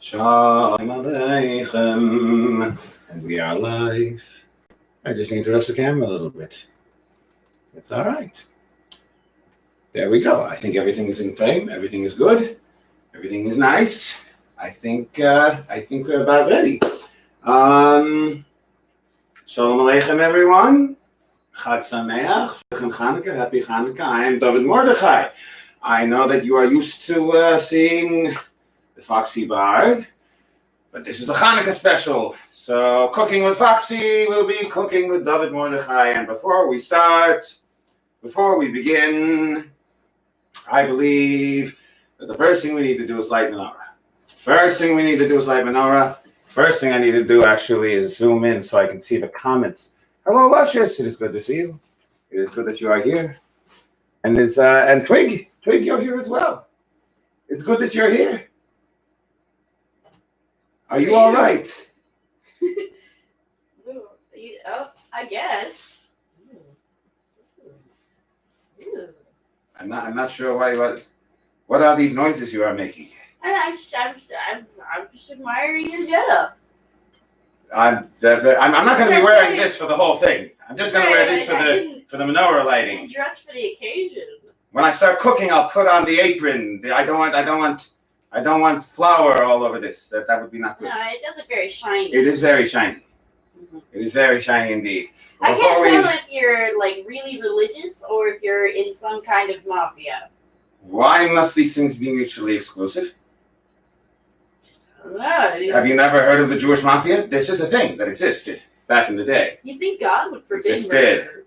Shalom Aleichem, and we are live. I just need to adjust the camera a little bit. It's all right. There we go. I think everything is in frame. Everything is good. Everything is nice. I think we're about ready. Shalom Aleichem, everyone. Chag Sameach, Hanukkah, Happy Hanukkah. I am David Mordechai. I know that you are used to seeing the Foxy Bard, but this is a Hanukkah special. So cooking with Foxy will be cooking with David Mordechai. And before we begin, I believe that the first thing we need to do is light menorah. First thing I need to do actually is zoom in so I can see the comments. Hello, Luscious. It is good to see you. It is good that you are here. And and Twig, you're here as well. It's good that you're here. Are you all right? I guess. I'm not sure why. What are these noises you are making? I'm just admiring your getup. I'm not going to be wearing this for the whole thing. I'm just going to wear this for the menorah lighting. Dressed for the occasion. When I start cooking, I'll put on the apron. I don't want flour all over this. That would be not good. No, it does look very shiny. It is very shiny. Mm-hmm. It is very shiny indeed. I can't tell if you're like really religious or if you're in some kind of mafia. Why must these things be mutually exclusive? No. Have you never heard of the Jewish mafia? This is a thing that existed back in the day. You think God would forbid murder?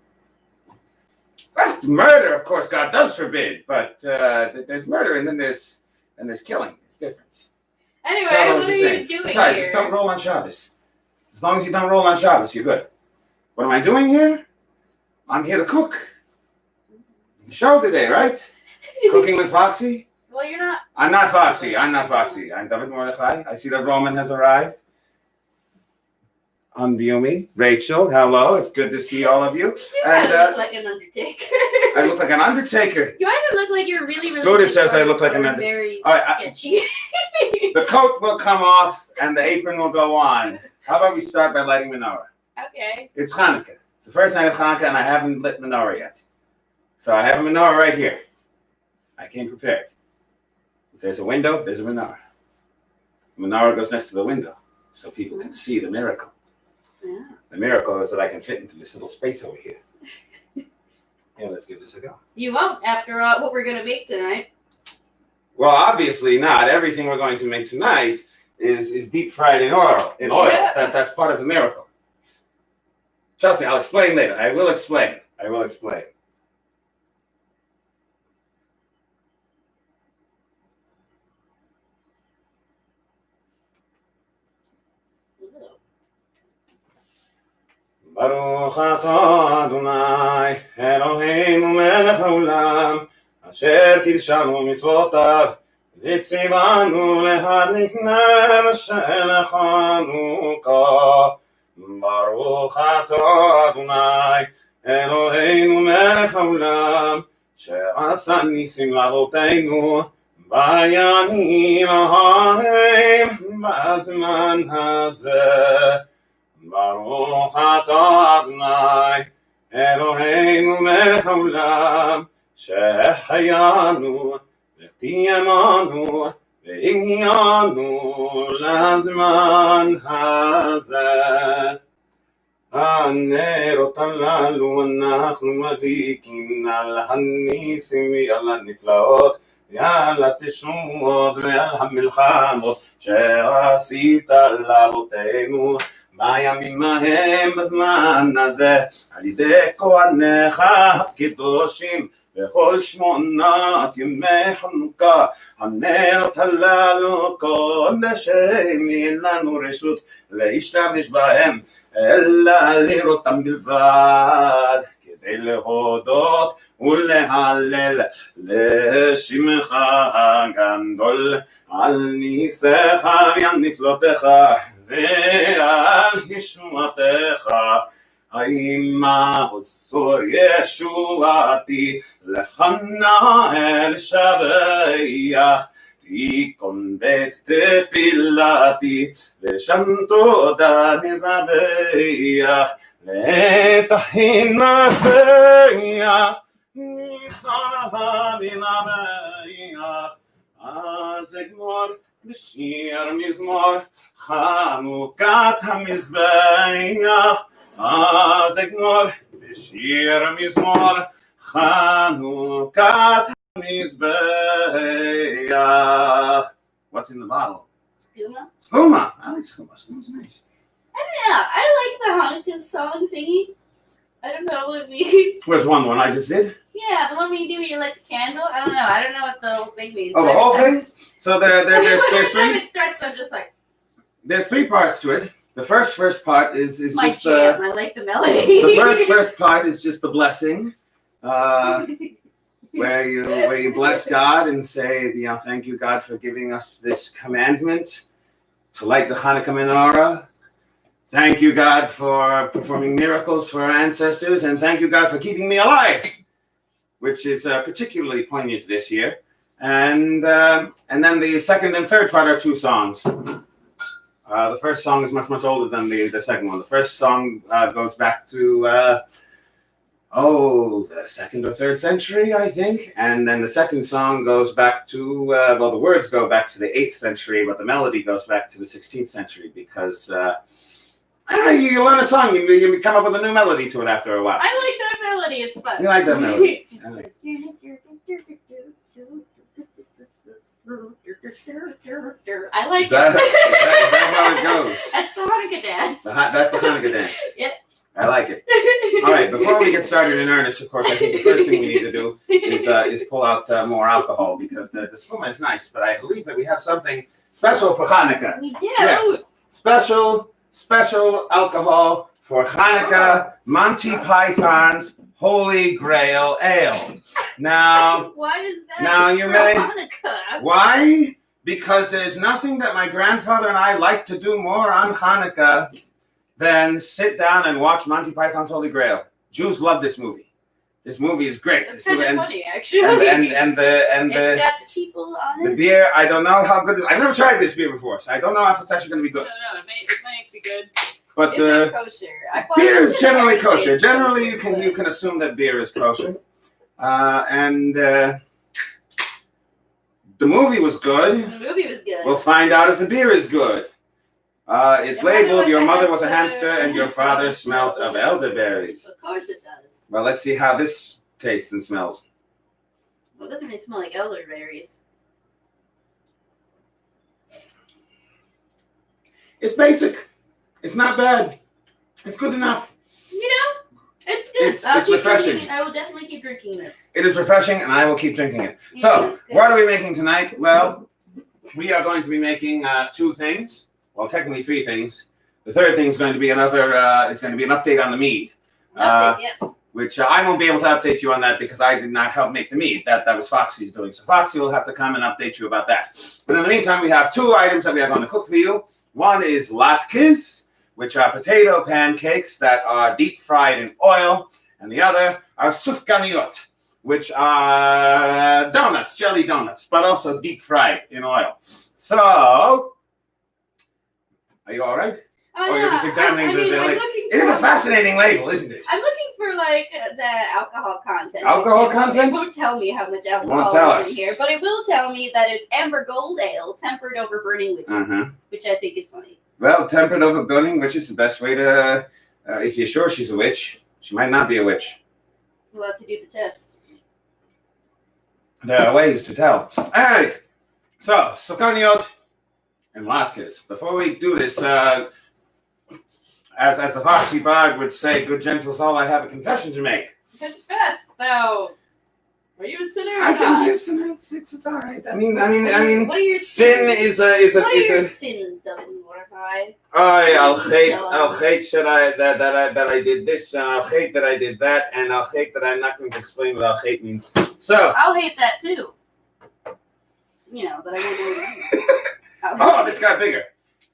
That's murder, of course, God does forbid, but there's murder and then there's killing. It's different. Anyway, what are you doing Besides, here? just don't roll on Shabbos. As long as you don't roll on Shabbos, you're good. What am I doing here? I'm here to cook. Show today, right? Cooking with Foxy? Well, you're not. I'm not Foxy. I'm David Mordechai. I see that Roman has arrived. Unbumi. Rachel, hello. It's good to see all of you. You look like an undertaker. I look like an undertaker. You either look like you're really Scooter says I look like an undertaker. Very all right, sketchy. The coat will come off and the apron will go on. How about we start by lighting menorah? Okay. It's Hanukkah. It's the first night of Hanukkah and I haven't lit menorah yet. So I have a menorah right here. I came prepared. If there's a window, there's a menorah. The menorah goes next to the window so people can see the miracle. Yeah. The miracle is that I can fit into this little space over here. Yeah, let's give this a go. You won't, after all, what we're going to make tonight. Well, obviously not. Everything we're going to make tonight is deep fried in oil. Yeah. That's part of the miracle. Trust me, I'll explain later. I will explain. Baruch atah Adonai Eloheinu melech haolam asher kidshanu mitzvotav v'tzivanu להדליק נר של חנוכה. Baruch atah Adonai Eloheinu melech haolam שעשה ניסים לאבותינו בימים ההם בזמן הזה. Baruch atah Adonai Eloheinu melech haolam שהחיינו וקיימנו והגיענו לזמן הזה. הנרות הללו אנחנו מדליקים על הניסים ועל הנפלאות ועל התשומות ועל המלחמות שעשית לאבותינו בימים ההם בזמן הזה, על ידי כהניך הקדושים בכל 8 ימי חנוכה. הנרות הללו קודשים, אין לנו רשות להשתמש בהם אלא לראותם בלבד, כדי להודות ולהלל לשמך הגדול על ניסיך ועל נפלותיך ועל ישועתך. עמסור ישועתי לך נאה לשבח, תיקון בית תפילתי, ושם תודה נזבח, לעת ההין מפריח, ניצור המנבח, אז אגמור בשיר מזמור, חנוכת המזבח, אז אגמור בשיר מזמור, חנוכת המזבח. What's in the bottle? Skooma? Skooma. I like skooma. Skooma's nice. Yeah, I like the Hanukkah song thingy. I don't know what it means. Where's one? The one I just did? Yeah, the one where you light the candle. I don't know. I don't know what the whole thing means. Oh, the whole thing? So there's Every time three. it starts, I'm just like. There's three parts to it. The first part is My just jam. I like the melody. the first part is just the blessing, where you bless God and say, thank you, God, for giving us this commandment to light the Hanukkah menorah. Thank you, God, for performing miracles for our ancestors, and thank you, God, for keeping me alive, which is particularly poignant this year. And then the second and third part are two songs. The first song is much older than the second one. The first song goes back to the second or third century, I think. And then the second song goes back to the words go back to the 8th century, but the melody goes back to the 16th century because you learn a song, you come up with a new melody to it after a while. I like that melody. It's fun. You like that melody? I like Is that it. is that how it goes? That's the Hanukkah dance. That's the Hanukkah dance. Yep. I like it. All right, before we get started in earnest, of course, I think the first thing we need to do is pull out more alcohol because the skooma is nice, but I believe that we have something special for Hanukkah. We do. Yes, special alcohol for Hanukkah, Monty Python's Holy Grail Ale. Now, why is that? Now you for may. Hanukkah? Why? Because there's nothing that my grandfather and I like to do more on Hanukkah than sit down and watch Monty Python's Holy Grail. Jews love this movie. This movie is great. It's This kind movie of funny, actually. and it's got the people on the it. beer. I don't know how good. I've never tried this beer before, so I don't know if it's actually going to be I good. don't know. It might be good. But Is it kosher? beer is generally kosher. Generally, you can assume that beer is kosher. And the movie was good. The movie was good. We'll find out if the beer is good. It's labeled, your mother was a hamster and your father smelt of elderberries. Of course it does. Well, let's see how this tastes and smells. Well, it doesn't really smell like elderberries. It's basic. It's not bad. It's good enough. You know, it's good. It's refreshing. I will definitely keep drinking this. It is refreshing, and I will keep drinking it. Yeah, So, it's good. what are we making tonight? Well, we are going to be making two things. Well, technically three things. The third thing is going to be an update on the mead. Update, yes. Which I won't be able to update you on that because I did not help make the mead. That was Foxy's doing. So Foxy will have to come and update you about that. But in the meantime, we have two items that we are going to cook for you. One is latkes, which are potato pancakes that are deep fried in oil. And the other are sufganiyot, which are donuts, jelly donuts, but also deep fried in oil. So, are you all right? Oh, you're just examining the label. It is a fascinating label, isn't it? I'm looking for the alcohol content. Alcohol content? It won't tell me how much won't alcohol tell is in us. here, but it will tell me that it's amber gold ale tempered over burning witches, which I think is funny. Well, tempered over burning, which is the best way to. If you're sure she's a witch, she might not be a witch. We'll have to do the test. There are ways to tell. All right. So, Sufganiyot and latkes. Before we do this, as the Foxy Bard would say, good gentles all, I have a confession to make. Confess, thou. Are you a sinner or I can not? be a sinner. It's all right. I mean, What are your sin sins? is a. What are your sins, Mordecai? I'll hate that I did this, and I'll hate that I did that, and I'll hate that I'm not going to explain what I'll hate means. So. I'll hate that too. You know, but I won't do it. Oh, this got bigger,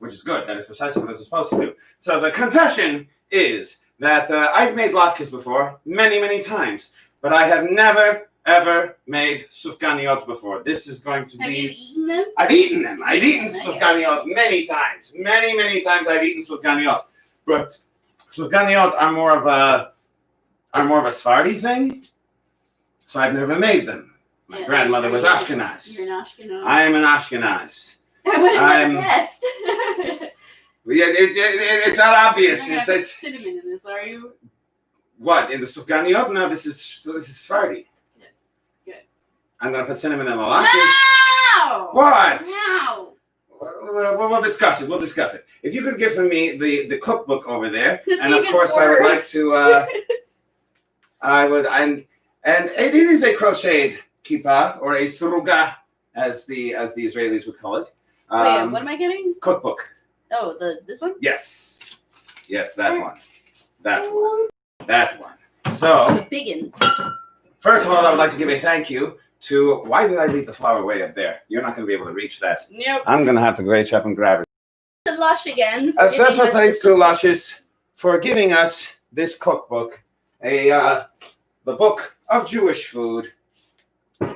which is good. That is precisely what it's supposed to do. So the confession is that I've made latkes before, many, many times, but I have never, ever made Sufganiyot before. This is going to Have you be... eaten them? I've eaten them. I've eaten Okay. Sufganiyot many times. Many times I've eaten Sufganiyot. But Sufganiyot are more of a Sephardi thing. So I've never made them. My grandmother was Ashkenaz. You're an Ashkenaz. I am an Ashkenaz. I would have I'm- never guessed. Yeah, it's not obvious. You're not gonna put It's cinnamon in this, are you? what in the Sufganiyot? No, this is Sephardi. Good. I'm gonna put cinnamon in the latkes. No! What? No! We'll discuss it. We'll discuss it. If you could give me the cookbook over there, It's and of even course I would like worse. to. I would and it is a crocheted kippah or a suruga, as the Israelis would call it. Wait, what am I getting? Cookbook. Oh, this one? Yes, that one. That one. So, The big one. first of all, I would like to give a thank you to. Why did I leave the flower way up there? You're not going to be able to reach that. Nope. I'm going to have to reach up and grab it. To Lush again. for giving Special us thanks the- to Luscious for giving us this cookbook, the book of Jewish food,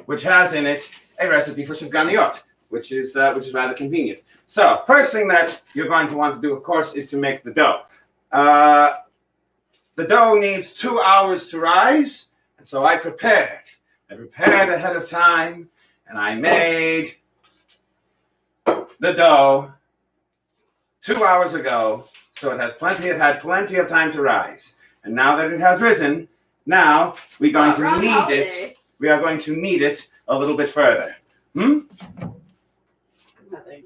which has in it a recipe for Sufganiyot, which is rather convenient. So, first thing that you're going to want to do, of course, is to make the dough. The dough needs 2 hours to rise, and so I prepared. Ahead of time, and I made the dough 2 hours ago, so it had plenty of time to rise. And now that it has risen, now we're going to Wrong knead holiday. it. We are going to knead it a little bit further. Nothing.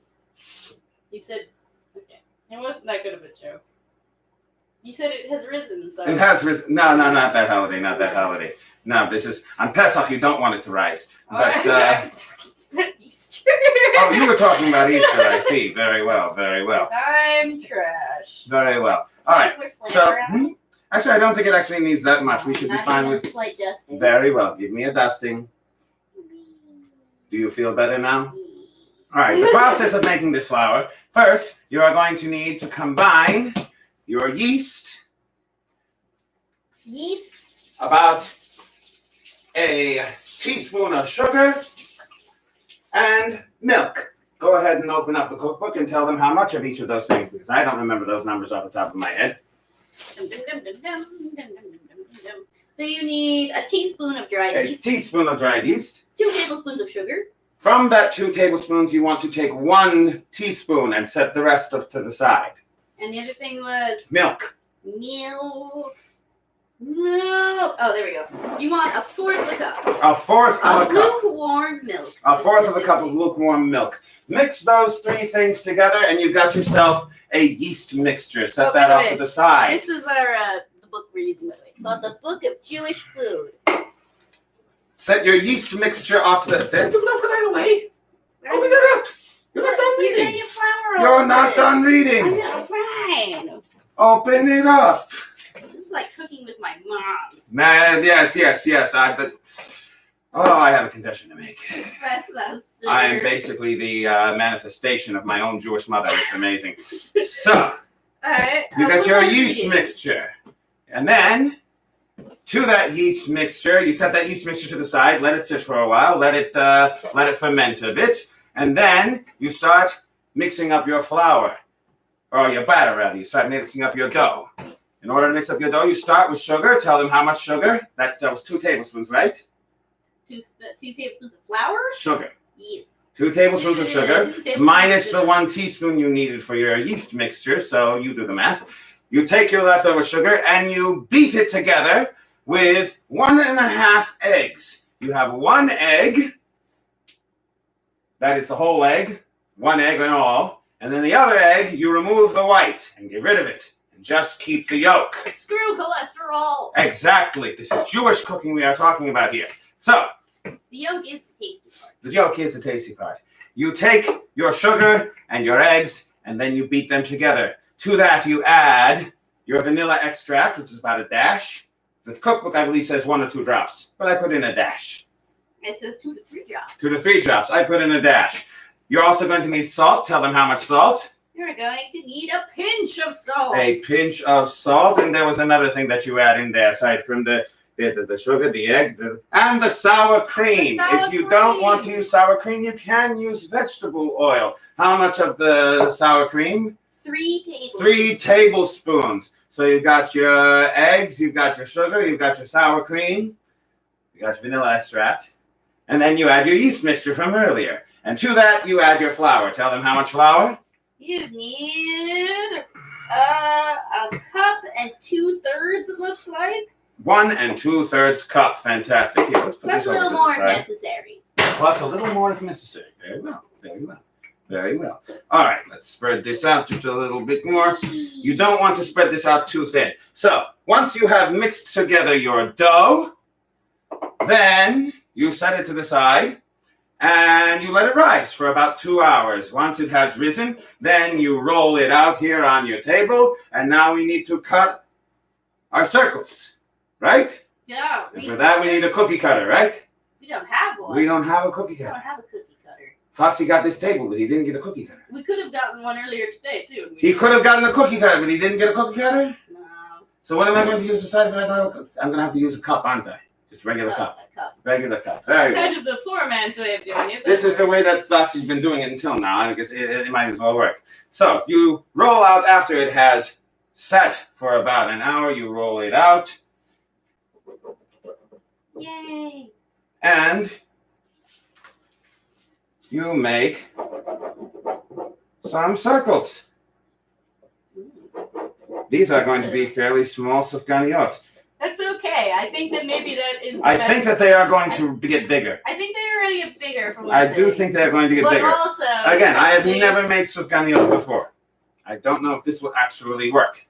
You said, okay. It wasn't that good of a joke. You said it has risen, so. It has risen. No, not that holiday. Not that holiday. No, this is on Pesach. You don't want it to rise. But I was talking about Easter. oh, you were talking about Easter. I see. Very well. Very well. 'Cause I'm trash. Very well. All right. Put So, flour on. actually, I don't think it actually needs that much. We should be Not fine even with. a slight dusting. Very well. Give me a dusting. Do you feel better now? All right. The process of making this flour. First, you are going to need to combine your yeast, Yeast. about a teaspoon of sugar, and milk. Go ahead and open up the cookbook and tell them how much of each of those things, because I don't remember those numbers off the top of my head. Dum, dum, dum, dum, dum, dum, dum, dum, dum, dum. So you need a teaspoon of dried A yeast, teaspoon of dried yeast. 2 tablespoons of sugar, From that 2 tablespoons, you want to take 1 teaspoon and set the rest to the side. and the other thing was Milk. milk. Oh, there we go. You want a fourth of a cup A fourth of of a cup. lukewarm milk. A fourth of a cup of specifically. lukewarm milk. Mix those 3 things together, and you've got yourself a yeast mixture. Set Oh, that wait, off wait. to the side. This is our the book we're using, by the way. It's called the Book of Jewish Food. Set your yeast mixture off to the. Don't put that away. Open it up. You're not done You're reading. getting a flour You're over not it. done I'm reading. not fine. Open it up. This is like cooking with my mom. Man, yes. I have a confession to make. That's us. I am basically the manifestation of my own Jewish mother. It's amazing. So, Alright. you got your yeast mix. mixture. And then, to that yeast mixture, you set that yeast mixture to the side, let it sit for a while, let it ferment a bit, and then you start mixing up your flour, or your batter rather. You start mixing up your dough. In order to mix up your dough, you start with sugar. Tell them how much sugar. That was 2 tablespoons, right? 2 tablespoons of flour? Sugar. Yes. 2 tablespoons of sugar, 2 tablespoons minus of the sugar. 1 teaspoon you needed for your yeast mixture, so you do the math. You take your leftover sugar and you beat it together with 1.5 eggs. You have 1 egg, that is the whole egg, 1 egg in all, and then the other egg, you remove the white and get rid of it, and just keep the yolk. Screw cholesterol. Exactly, this is Jewish cooking we are talking about here. So, The yolk is the tasty part. the yolk is the tasty part. You take your sugar and your eggs, and then you beat them together. To that, you add your vanilla extract, which is about a dash. The cookbook, I believe, says 1 or 2 drops, but I put in a dash. It says 2 to 3 drops. 2 to 3 drops. I put in a dash. You're also going to need salt. Tell them how much salt. You're going to need a pinch of salt. A pinch of salt, and there was another thing that you add in there aside from the bit of the sugar, the egg, and the sour cream. If you don't want to use sour cream, you can use vegetable oil. How much of the sour cream? 3 tablespoons. 3 tablespoons. So you've got your eggs, you've got your sugar, you've got your sour cream, you got your vanilla extract, and then you add your yeast mixture from earlier. And to that, you add your flour. Tell them how much flour? You need a cup and 2/3, it looks like. 1 2/3 cup. Fantastic. Here, let's put Plus this a little over to more the if side. necessary. Plus a little more if necessary. Very well. Very well. Very well. All right, let's spread this out just a little bit more. You don't want to spread this out too thin. So once you have mixed together your dough, then you set it to the side and you let it rise for about 2 hours. Once it has risen, then you roll it out here on your table, and now we need to cut our circles, right? Yeah. And for that, we need a cookie cutter, right? We don't have one. We don't have a cookie We don't cutter. have a cookie cutter. Foxy got this table, but he didn't get a cookie cutter. We could have gotten one earlier today, too. He could have gotten a cookie cutter, but he didn't get a cookie cutter? No. So what am I going to use aside from I'm going to have to use a cup, aren't I? Just regular cup. A cup. Regular cup. Very It's well. kind of the poor man's way of doing it. but This it is the way works. that Foxy's been doing it until now. I guess it might as well work. So you roll out after it has set for about an hour. You roll it out, Yay. and you make some circles. These are going to be fairly small Sufganiyot. That's okay. I think that maybe that is the I best. think that they are going to get bigger. I think they already get bigger from what I do think they're going to get but bigger. also, Again, I have especially- never made Sufganiyot before. I don't know if this will actually work,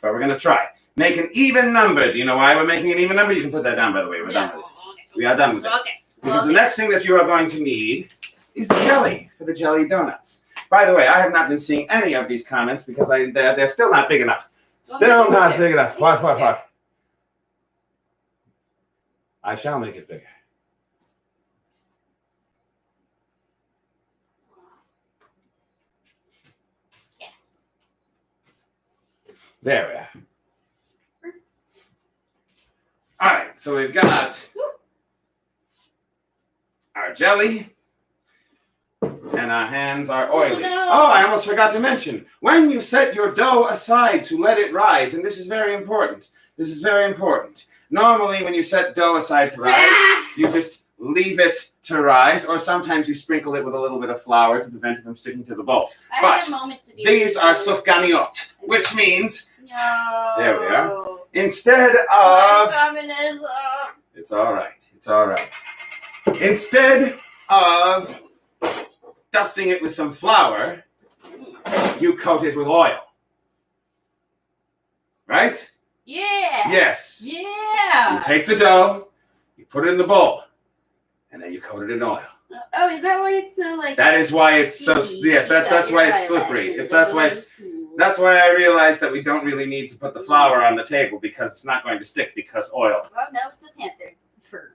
but we're going to try. Make an even number. Do you know why we're making an even number? You can put that down, by the way. We're done with it. We are done with it. Okay. Because the next thing that you are going to need is the jelly for the jelly donuts. By the way, I have not been seeing any of these comments because they're still not big enough. Still not big enough. What? I shall make it bigger. Yes. There we are. All right, so we've got our jelly, and our hands are oily. Oh, no. Oh, I almost forgot to mention, when you set your dough aside to let it rise, and this is very important. This is very important. Normally, when you set dough aside to rise, you just leave it to rise, or sometimes you sprinkle it with a little bit of flour to prevent it from sticking to the bowl. I But had a moment to be these are Sufganiyot, which means No. There we are. instead My of... feminism. It's all right. It's all right. Instead of dusting it with some flour, you coat it with oil. Right? Yeah. Yes. Yeah. You take the dough, you put it in the bowl, and then you coat it in oil. Oh, is that why it's so like? That is why it's so... sticky? Yes, that's why it's Your slippery. eyelashes If that's are why it's... really cool. That's why I realized that we don't really need to put the flour on the table because it's not going to stick because oil. Well, no, it's a panther fur.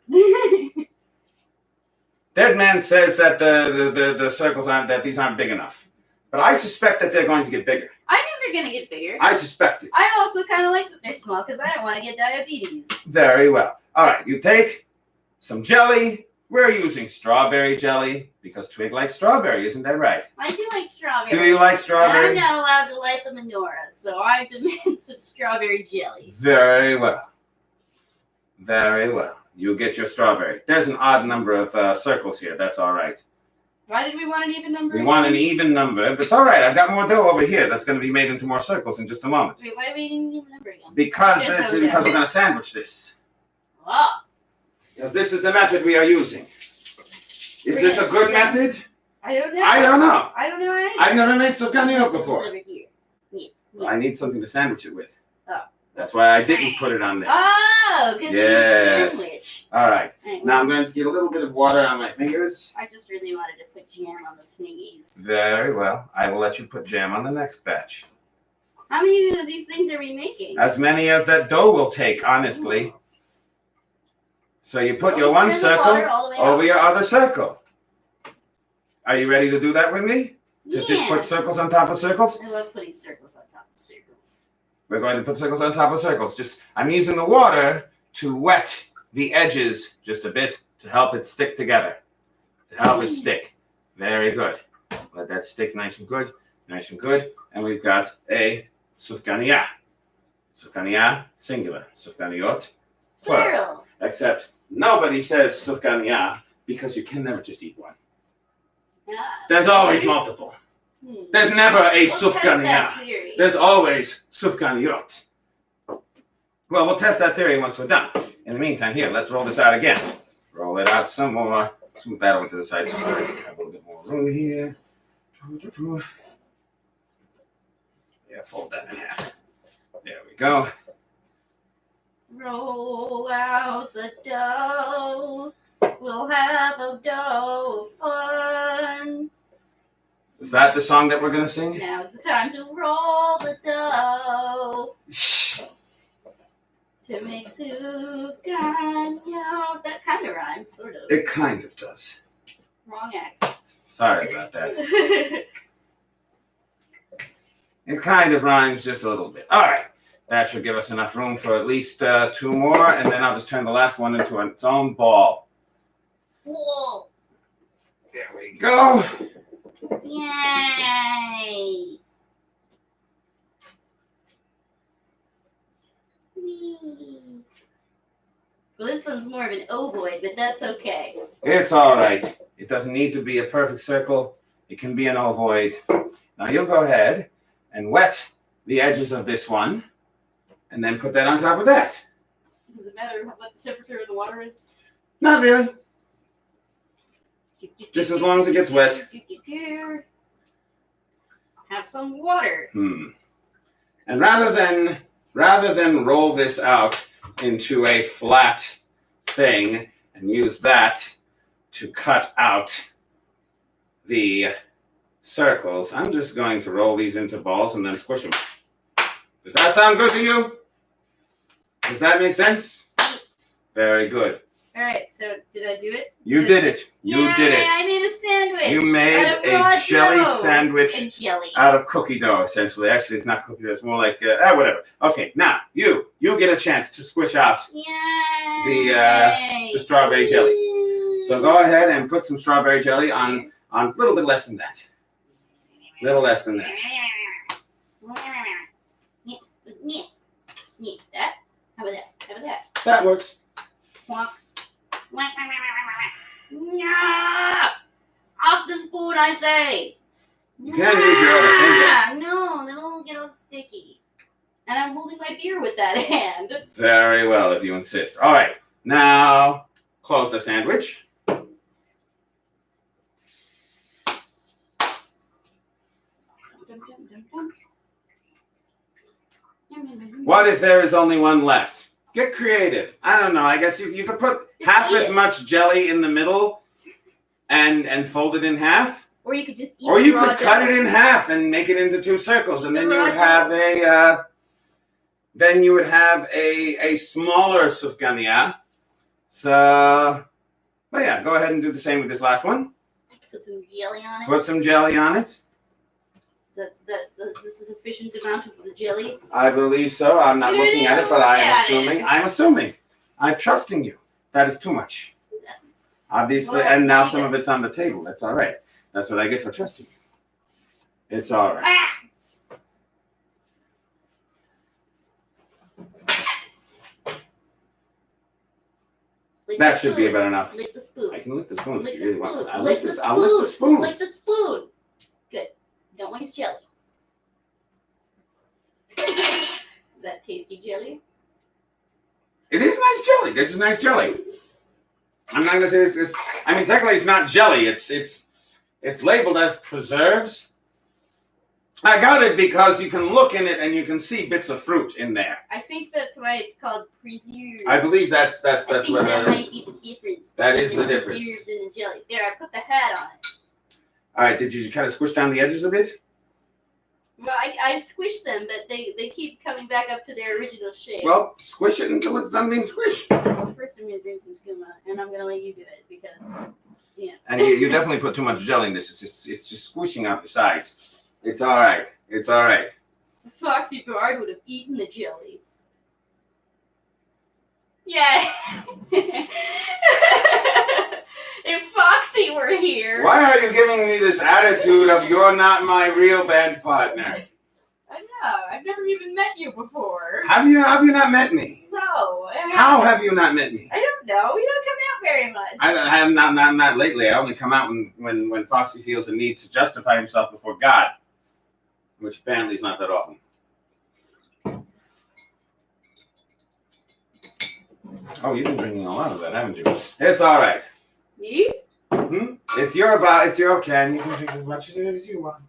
Dead Man says that the circles these aren't big enough. But I suspect that they're going to get bigger. I think they're gonna get bigger. I suspect it. I also kind of like that they're small because I don't want to get diabetes. Very well. All right, you take some jelly. We're using strawberry jelly because Twig likes strawberry, isn't that right? I do like strawberry. Do you like And strawberry? I'm not allowed to light the menorah, so I demand some strawberry jelly. Very well. Very well. You get your strawberry. There's an odd number of circles here. That's all right. Why did we want an even number? We want an even number, but it's all right. I've got more dough over here that's going to be made into more circles in just a moment. Wait, why do we need an even number again? Because Yes, this, I because will. we're going to sandwich this. Oh, Because this is the method we are using. Is this a good Yes. method? I don't know. I don't know. I don't know either. I've never made Sufganiyot This is before. over here. I need something to sandwich it with. Oh. That's why I didn't put it on there. Oh, because Yes. it's a sandwich. All right. Anyway, Now I'm going to get a little bit of water on my fingers. I just really wanted to put jam on the thingies. Very well. I will let you put jam on the next batch. How many of these things are we making? As many as that dough will take, honestly. So you put your Always one turn the water circle all the way over up. your other circle. Are you ready to do that with me? To just put circles on top of circles? I love putting circles on top of circles. We're going to put circles on top of circles. I'm using the water to wet the edges just a bit to help it stick together. To help it stick. Very good. Let that stick nice and good. Nice and good. And we've got a Sufganiyah. Sufganiyah, singular. Sufganiyot, plural. Except nobody says Sufganiyah because you can never just eat one. There's always multiple. There's never a Sufganiyah. There's always Sufganiyot. Well, we'll test that theory once we're done. In the meantime, here, let's roll this out again. Roll it out some more. Smooth that over to the side so we have a little bit more room here. Yeah, fold that in half. There we go. Roll out the dough. We'll have a dough of fun. Is that the song that we're going to sing? Now's the time to roll the dough. To make sufganiyot. That kind of rhymes, sort of. It kind of does. Wrong accent. Sorry about that. It kind of rhymes just a little bit. All right. That should give us enough room for at least 2 more, and then I'll just turn the last one into its own ball. Whoa. There we go. Yay! Whee. Well, this one's more of an ovoid, but that's okay. It's all right. It doesn't need to be a perfect circle. It can be an ovoid. Now you'll go ahead and wet the edges of this one, and then put that on top of that. Does it matter what the temperature of the water is? Not really. Just as long as it gets wet. Have some water. And rather than roll this out into a flat thing and use that to cut out the circles, I'm just going to roll these into balls and then squish them. Does that sound good to you? Does that make sense? Very good. All right, so did I do it? You did it. You did it. I made a sandwich. You made a jelly sandwich out of cookie dough, essentially. Actually, it's not cookie dough. It's more like, whatever. Okay, now, you get a chance to squish out the strawberry jelly. So go ahead and put some strawberry jelly on a little bit less than that. A little less than that. That? How about that? How about that? That works. Off the spoon, I say. You can't use your other finger. No, it'll get all sticky. And I'm holding my beer with that hand. Very well, if you insist. All right, now close the sandwich. What if there is only one left? Get creative. I don't know. I guess you could put half as much jelly in the middle and fold it in half. Or you could just eat Or you could cut it in half and make it into 2 circles, and then you would have a smaller sufganiyah. So, well, yeah, go ahead and do the same with this last one. Put some jelly on it. Put some jelly on it. Is this a sufficient amount of the jelly? I believe so. I'm not looking at it, but I'm assuming. I'm trusting you. That is too much. Obviously, and now some of it's on the table. That's all right. That's what I get for trusting you. It's all right. That should be about enough. Lick the spoon. I can lick the spoon if you really want. I'll lick the spoon. Lick the spoon. Good. Don't waste jelly. Is that tasty jelly? It is nice jelly. This is nice jelly. I'm not gonna say this. I mean, technically, it's not jelly. It's labeled as preserves. I got it because you can look in it and you can see bits of fruit in there. I think that's why it's called preserves. I believe that's what that is. That might be the difference. That is the difference. Preserves and the jelly. There, I put the hat on it. All right. Did you kind of squish down the edges a bit? Well, I squished them, but they keep coming back up to their original shape. Well, squish it until it's done being squished. Well, first I'm going to drink some skooma, and I'm going to let you do it because, yeah. And you definitely put too much jelly in this. It's just squishing out the sides. It's all right. It's all right. Foxy Bard would have eaten the jelly. Yeah. If Foxy were here. Why are you giving me this attitude of you're not my real band partner? I know. I've never even met you before. Have you not met me? No. How have you not met me? I don't know. You don't come out very much. I have not lately. I only come out when Foxy feels the need to justify himself before God, which apparently is not that often. Oh, you've been drinking a lot of that, haven't you? It's all right. Me? Mm-hmm. It's your can. You can drink as much as you want.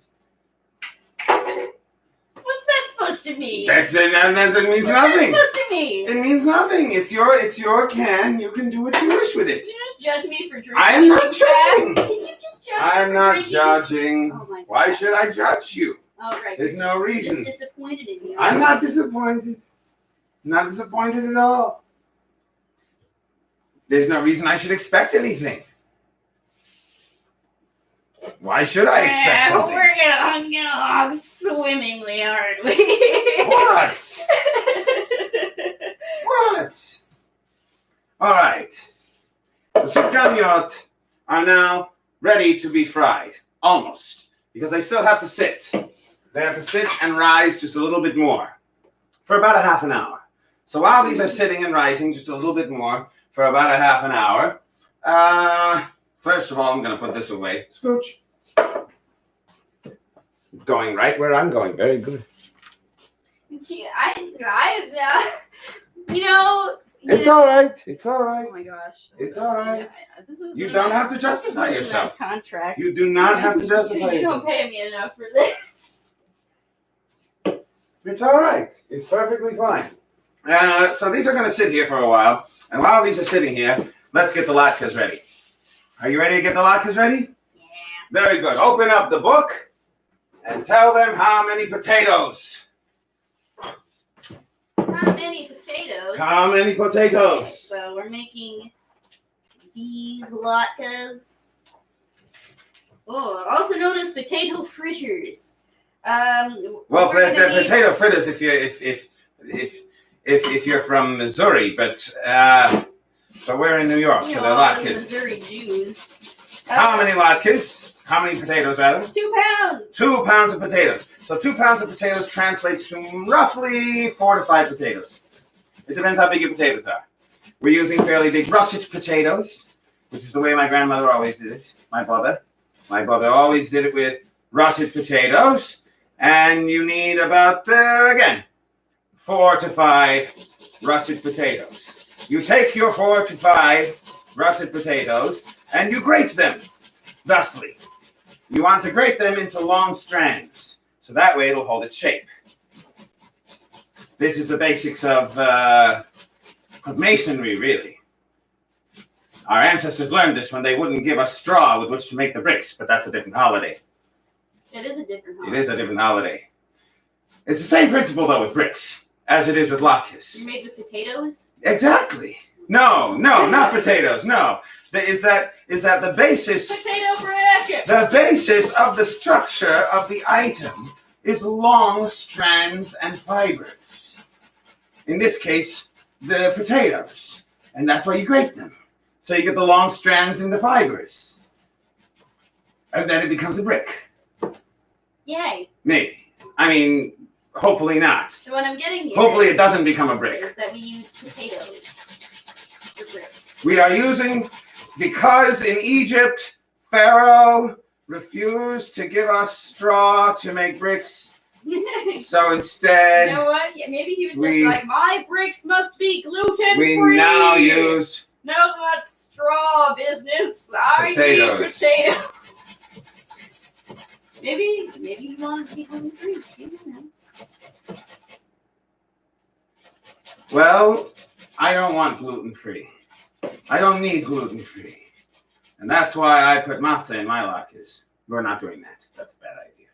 What's that supposed to mean? That means nothing. What's that supposed to mean? It means nothing. It's your can. You can do what you wish with it. Did you just judge me for drinking? I am not judging. Can you just judge me I'm for not drinking? judging. Oh my God. Why should I judge you? Oh, right. There's no reason. You're just disappointed in you. I'm not disappointed. Not disappointed at all. There's no reason I should expect anything. Why should I expect something? We're gonna hug swimmingly, aren't we? What? What? All right. The Sufganiyot are now ready to be fried. Almost. Because they still have to sit. They have to sit and rise just a little bit more. For about a half an hour. So while these are sitting and rising just a little bit more for about a half an hour, first of all, I'm going to put this away. Scooch. It's going right where I'm going. Very good. Gee, you know. It's all right. It's all right. Oh my gosh. It's all right. This is You don't have to justify this is yourself. my contract. You do not have to justify You yourself. don't pay me enough for this. It's all right. It's perfectly fine. So these are going to sit here for a while. And while these are sitting here, let's get the latkes ready. Are you ready to get the latkes ready? Yeah. Very good. Open up the book and tell them how many potatoes. How many potatoes? How many Okay, potatoes? so we're making these latkes. Oh, also known as potato fritters. Well, we're the gonna need- potato fritters if you're from Missouri, but we're in New York, You so know, they're all those latkes. Missouri Jews. How many latkes? How many potatoes, rather? 2 pounds. 2 pounds of potatoes. So 2 pounds of potatoes translates to roughly 4 to 5 potatoes. It depends how big your potatoes are. We're using fairly big russet potatoes, which is the way my grandmother always did it. My brother always did it with russet potatoes. And you need about, again, 4 to 5 russet potatoes. You take your 4 to 5 russet potatoes and you grate them thusly. You want to grate them into long strands, so that way it'll hold its shape. This is the basics of masonry, really. Our ancestors learned this when they wouldn't give us straw with which to make the bricks, but that's a different holiday. It is a different holiday. It is a different holiday. It's the same principle, though, with bricks, as it is with latkes. You're made with potatoes? Exactly. No, not potatoes, no. Is that the basis... Potato bracket! The basis of the structure of the item is long strands and fibers. In this case, the potatoes. And that's why you grate them. So you get the long strands and the fibers. And then it becomes a brick. Yay. Maybe. I mean, hopefully not. So what I'm getting here Hopefully it doesn't become a brick. is that we use potatoes for bricks. We are using, because in Egypt, Pharaoh refused to give us straw to make bricks. So instead, You know what? Yeah, maybe he was just like, my bricks must be gluten-free. we now use No, not straw business. I Potatoes. need potatoes. Maybe he wanted to be gluten-free. You know. Well, I don't want gluten-free. I don't need gluten-free. And that's why I put matzah in my latkes. We're not doing that. That's a bad idea.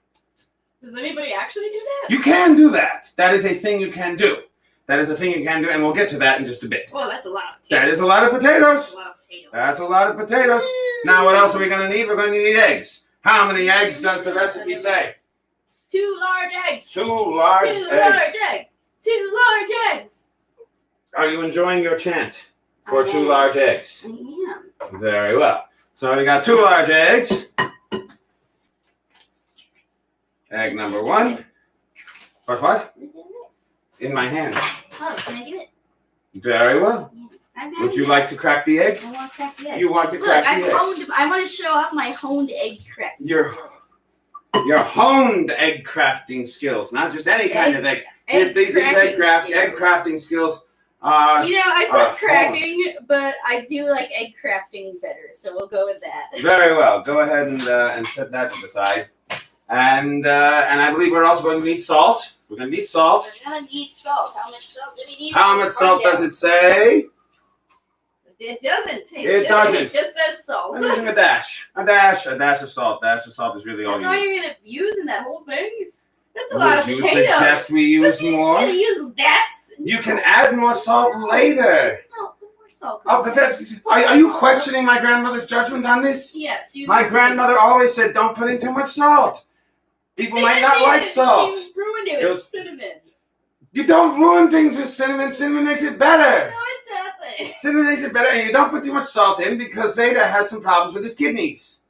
Does anybody actually do that? You can do that. That is a thing you can do. That is a thing you can do, and we'll get to that in just a bit. Well, that's a lot of potatoes. That is a lot of potatoes. That's a lot of potatoes. That's a lot of potatoes. Now, what else are we going to need? We're going to need eggs. How many eggs does the recipe say? 2 large eggs. 2 large 2 eggs. large eggs. 2 large eggs. Are you enjoying your chant for I 2 am. large eggs? I am. Very well. So we got 2 large eggs. Egg number 1. What? Where's the other egg? In my hand. Oh, can I get it? Very well. I'm Would you like to crack the egg? I want to crack the egg. You want to Look, crack the I've egg? I want to show off my honed egg cracking skills. Your honed egg crafting skills, not just any kind of egg. These egg crafting skills are. You know, I said honed. cracking, but I do like egg crafting better, so we'll go with that. Very well. Go ahead and set that to the side. And I believe we're also going to need salt. We're going to need salt. We're gonna need salt. How much salt do we need? How much salt does it say? It doesn't. It doesn't. It just says salt. I'm using a dash. A dash of salt. Dash of salt is really all That's you all need. you're gonna use in that whole thing? That's a lot of Would you potatoes. suggest we use more? Instead of using that. You can add more salt later. No, put more salt. Oh, but are you questioning my grandmother's judgment on this? Yes. My grandmother always said, don't put in too much salt. People might not like salt. She ruined it with cinnamon. You don't ruin things with cinnamon. Cinnamon makes it better. No, it doesn't. Cinnamon makes it better, and you don't put too much salt in because Zeta has some problems with his kidneys.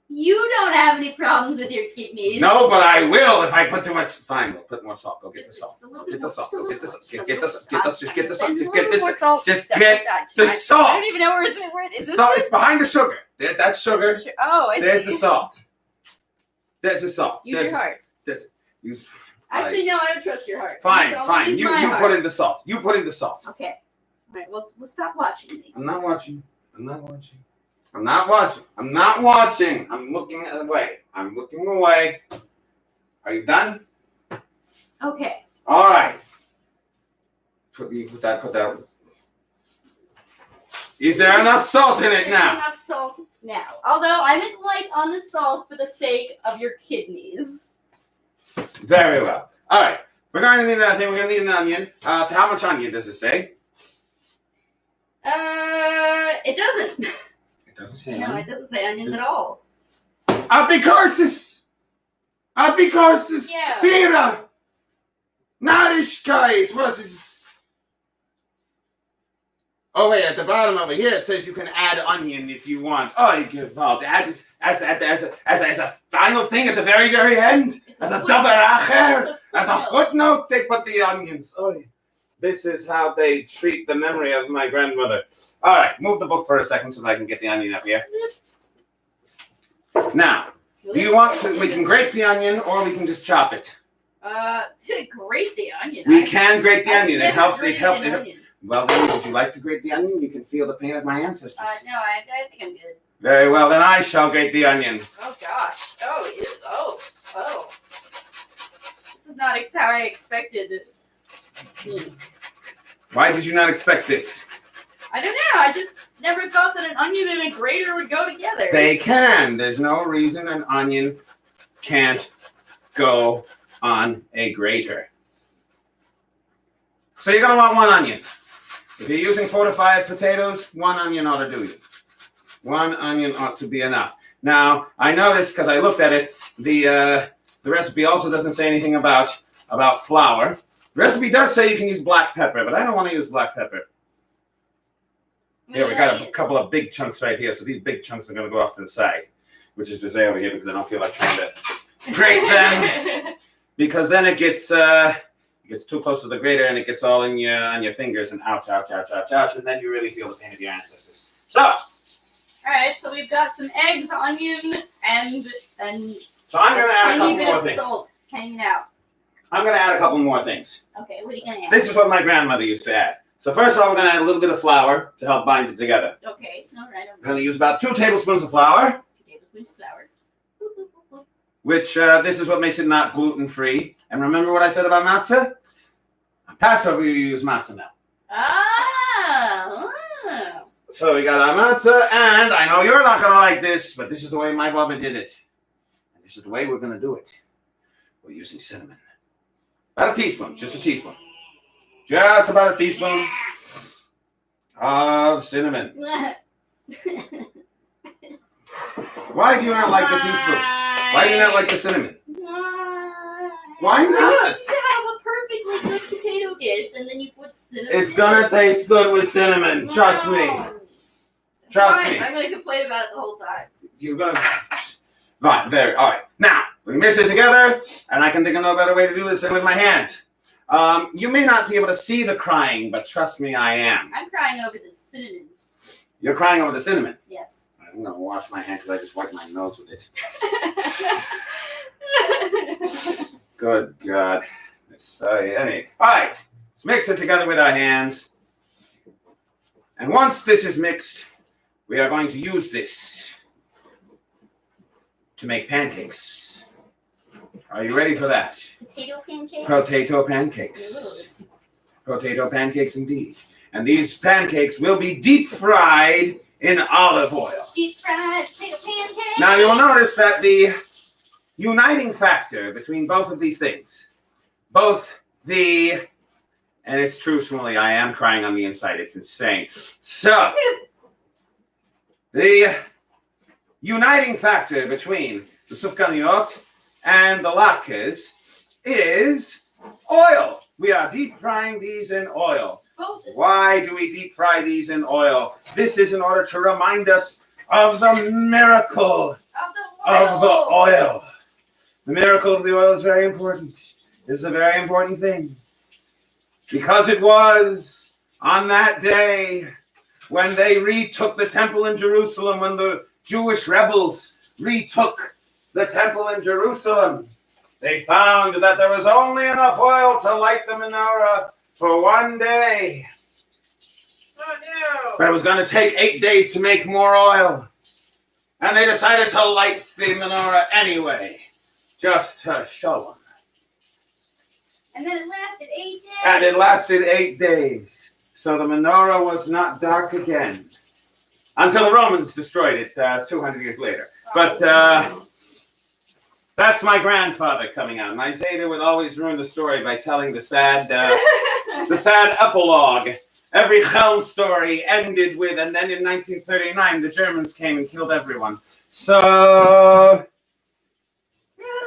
You don't have any problems with your kidneys. No, but I will if I put too much. Fine, we'll put more salt. Go get the salt. Just a little Go get more, the salt. just a Go get the little salt. more, Get the salt. Get the salt. Just get the salt. Just Just a get little more this. salt. Just get the salt. I don't even know where is this. Salt. It's behind the sugar. That's sugar. Oh, I see. There's the salt. There's the salt. Use your heart. Use. Actually, no, I don't trust your heart. Fine, So fine. use You my you heart. put in the salt. You put in the salt. Okay. All right. Well, let's stop watching me. I'm not watching. I'm not watching. I'm not watching. I'm not watching. I'm looking away. I'm looking away. Are you done? Okay. All right. Put that. Is there enough salt in it There's now? enough salt now. Although I'm in light on the salt for the sake of your kidneys. Very well. All right. We're going to need another thing. We're going to need an onion. How much onion does it say? It doesn't. It doesn't say No, onion. it doesn't say onions at all. Apicorsis! Yeah. Pira! Narishkeit! What is this? Oh wait, at the bottom over here it says you can add onion if you want. Oh, you give out. Add this as a final thing at the very, very end. As a davaracher. As a footnote, they put the onions. Oh, this is how they treat the memory of my grandmother. All right, move the book for a second so that I can get the onion up here. Now, do you want to? We can grate the onion, or we can just chop it. To grate the onion. We can grate the onion. It I've helps. never It helps. grated It an helps. onion. Well, then, would you like to grate the onion? You can feel the pain of my ancestors. No, I think I'm good. Very well, then I shall grate the onion. Oh gosh. Oh, ew. Oh. This is not how I expected it. Why did you not expect this? I don't know. I just never thought that an onion and a grater would go together. They can. There's no reason an onion can't go on a grater. So you're going to want 1 onion. If you're using 4 to 5 potatoes, 1 onion ought to do you. 1 onion ought to be enough. Now, I noticed, because I looked at it, the recipe also doesn't say anything about flour. The recipe does say you can use black pepper, but I don't want to use black pepper. Here, we got a couple of big chunks right here, so these big chunks are going to go off to the side, which is to say over here because I don't feel like trying to grate them, because then it gets too close to the grater and it gets all in on your fingers and ouch, and then you really feel the pain of your ancestors. So, all right, so we've got some eggs, onion, and so I'm going to add a couple more things. Salt hanging out. I'm going to add a couple more things. Okay, what are you going to add? This is what my grandmother used to add. So first of all, we're going to add a little bit of flour to help bind it together. Okay, all right. We're going to use about 2 tablespoons of flour. 2 tablespoons of flour. Which, this is what makes it not gluten-free. And remember what I said about matzah? On Passover, you use matzah now. Ah. So we got our matzah, and I know you're not going to like this, but this is the way my Baba did it. And this is the way we're going to do it. We're using cinnamon. About a teaspoon, just a teaspoon. Just about a teaspoon of cinnamon. Why do you not like the teaspoon? Why do you not like the cinnamon? Why not? To have a perfectly good potato dish, and then you put cinnamon. It's gonna taste good with cinnamon. Trust me. Trust Fine, me. I'm gonna complain about it the whole time. You're gonna. Right, there. All right. Now we mix it together, and I can think of no better way to do this than with my hands. You may not be able to see the crying, but trust me, I am. I'm crying over the cinnamon. You're crying over the cinnamon. Yes. I'm gonna wash my hand because I just wiped my nose with it. Good God. All right. Let's mix it together with our hands. And once this is mixed, we are going to use this to make pancakes. Are you ready for that? Potato pancakes? Potato pancakes. Potato pancakes indeed. And these pancakes will be deep fried in olive oil. Deep fried potato pancakes. Now you'll notice that the uniting factor between both of these things, and it's true, Shmuley, I am crying on the inside. It's insane. So, the uniting factor between the Sufganiyot and the Latkes is oil. We are deep frying these in oil. Why do we deep fry these in oil? This is in order to remind us of the miracle of the oil. The miracle of the oil is very important. It's a very important thing. Because it was on that day when they retook the temple in Jerusalem, when the Jewish rebels retook the temple in Jerusalem, they found that there was only enough oil to light the menorah for one day. Oh no! But it was going to take 8 days to make more oil. And they decided to light the menorah anyway, just to show them. And then it lasted 8 days. And it lasted 8 days. So the menorah was not dark again. Until the Romans destroyed it 200 years later. But that's my grandfather coming out. My Zeta would always ruin the story by telling the sad epilogue. Every Chelm story ended with, and then in 1939, the Germans came and killed everyone. So,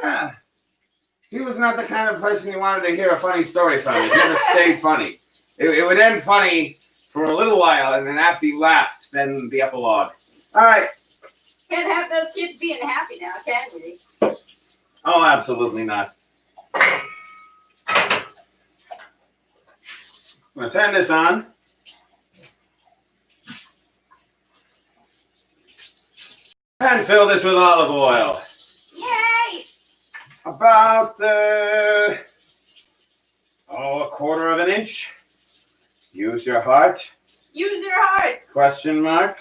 yeah. He was not the kind of person you wanted to hear a funny story from. It never stayed funny. It would end funny for a little while, and then after he laughed, then the epilogue. All right. Can't have those kids being happy now, can we? Oh, absolutely not. I'm going to turn this on. And fill this with olive oil. Yay! About a quarter of an inch. Use your heart. Use your hearts. Question mark.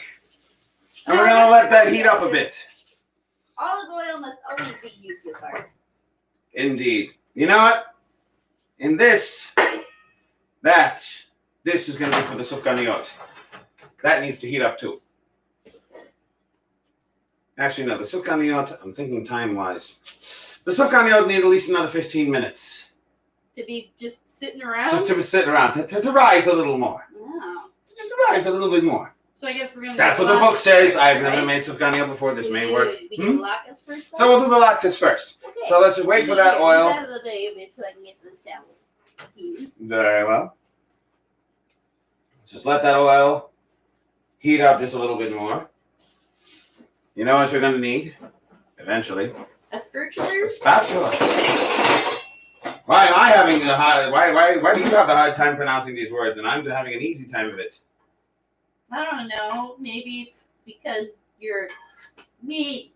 And we're going to let that heat up a bit. Olive oil must always be used with heart. Indeed. You know what? In this is going to be for the Sufganiyot. That needs to heat up too. Actually, no, the Sufganiyot, I'm thinking time-wise. The Sufganiyot need at least another 15 minutes. To be just sitting around? Just to sit around, to rise a little more. Oh. Just to rise a little bit more. So I guess we're going to That's what the book says. I've never made Sufganiyot before. This may work. We do latkes first? So we'll do the latkes first. Okay. So let's just wait for that oil. Out of the bay a bit so I can get this down. Excuse. Very well. Just let that oil heat up just a little bit more. You know what you're going to need eventually? A spatula? A spatula. Why am I having a hard? Why do you have the hard time pronouncing these words, and I'm having an easy time of it? I don't know. Maybe it's because you're mean.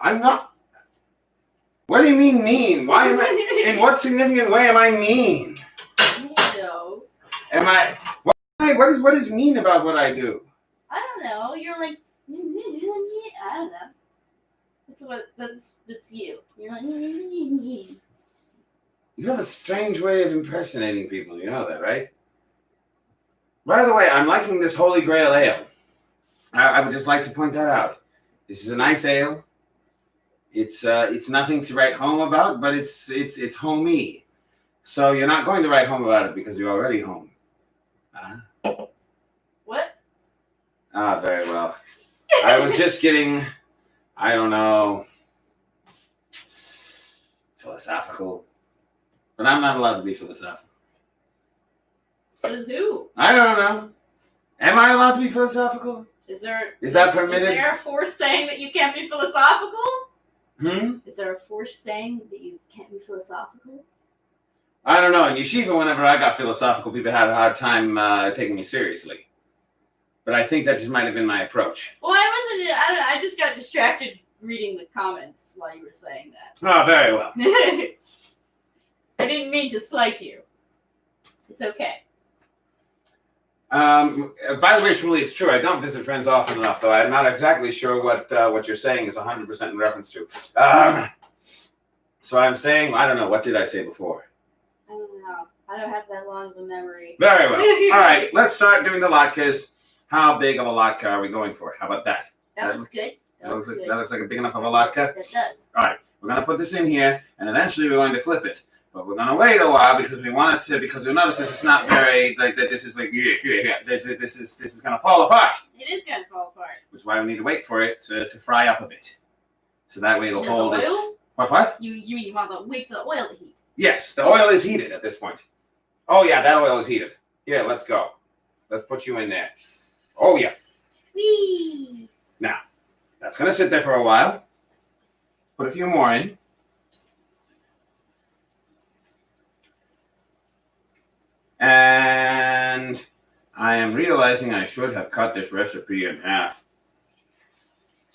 I'm not. What do you mean mean? Why am I? In what significant way am I mean? No. Am I? What is mean about what I do? I don't know. You're like. I don't know. That's you. You're like. You have a strange way of impersonating people. You know that, right? By the way, I'm liking this Holy Grail ale. I would just like to point that out. This is a nice ale. It's nothing to write home about, but it's homey. So you're not going to write home about it because you're already home. What? Very well. I was just getting, I don't know, philosophical. But I'm not allowed to be philosophical. Says who? I don't know. Am I allowed to be philosophical? Is that permitted? Is there a force saying that you can't be philosophical? Is there a force saying that you can't be philosophical? I don't know. In yeshiva, whenever I got philosophical, people had a hard time taking me seriously. But I think that just might have been my approach. Well, I just got distracted reading the comments while you were saying that. Oh, very well. I didn't mean to slight you. It's okay. By the way, Shmuley, it's true. I don't visit friends often enough, though. I'm not exactly sure what you're saying is 100% in reference to. So I'm saying, I don't know. What did I say before? I don't know. I don't have that long of a memory. Very well. All right, let's start doing the latkes. How big of a latke are we going for? How about that? That looks good. That looks like a big enough of a latke? That does. All right, we're going to put this in here, and eventually we're going to flip it. But we're going to wait a while because we want it to, because you'll notice this is not very, like, this is like, this is going to fall apart. It is going to fall apart. Which is why we need to wait for it to fry up a bit. So that way it'll hold oil? its... What? You want to wait for the oil to heat? Yes, the oil is heated at this point. Oh, yeah, that oil is heated. Yeah, let's go. Let's put you in there. Oh, yeah. Whee! Now, that's going to sit there for a while. Put a few more in. And I am realizing I should have cut this recipe in half.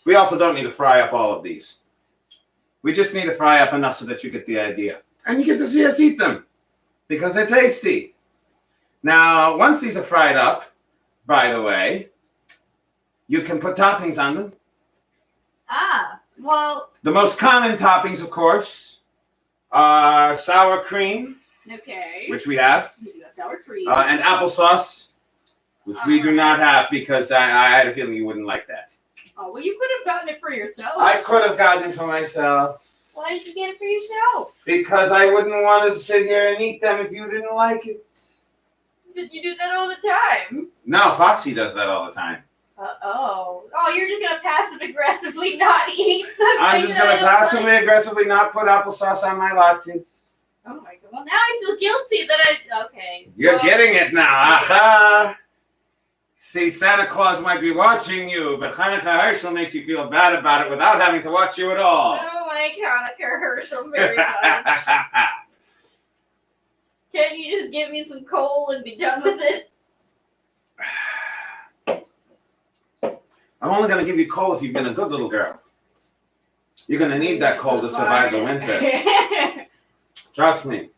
We also don't need to fry up all of these. We just need to fry up enough so that you get the idea. And you get to see us eat them because they're tasty. Now, once these are fried up, by the way, you can put toppings on them. Well... The most common toppings, of course, are sour cream. Okay. Which we have. We do have sour cream. And applesauce, which we do not have because I had a feeling you wouldn't like that. Oh, well, you could have gotten it for yourself. I could have gotten it for myself. Why did you get it for yourself? Because I wouldn't want to sit here and eat them if you didn't like it. But you do that all the time. No, Foxy does that all the time. Oh, you're just going to passive-aggressively not eat them. I'm just going to passively-aggressively not put applesauce on my latkes. Oh my god. Well, now I feel guilty that okay. You're getting it now. Aha! See, Santa Claus might be watching you, but Hanukkah Herschel makes you feel bad about it without having to watch you at all. I don't like Hanukkah Herschel very much. Can't you just give me some coal and be done with it? I'm only going to give you coal if you've been a good little girl. You're going to need that coal to survive the winter. Trust me.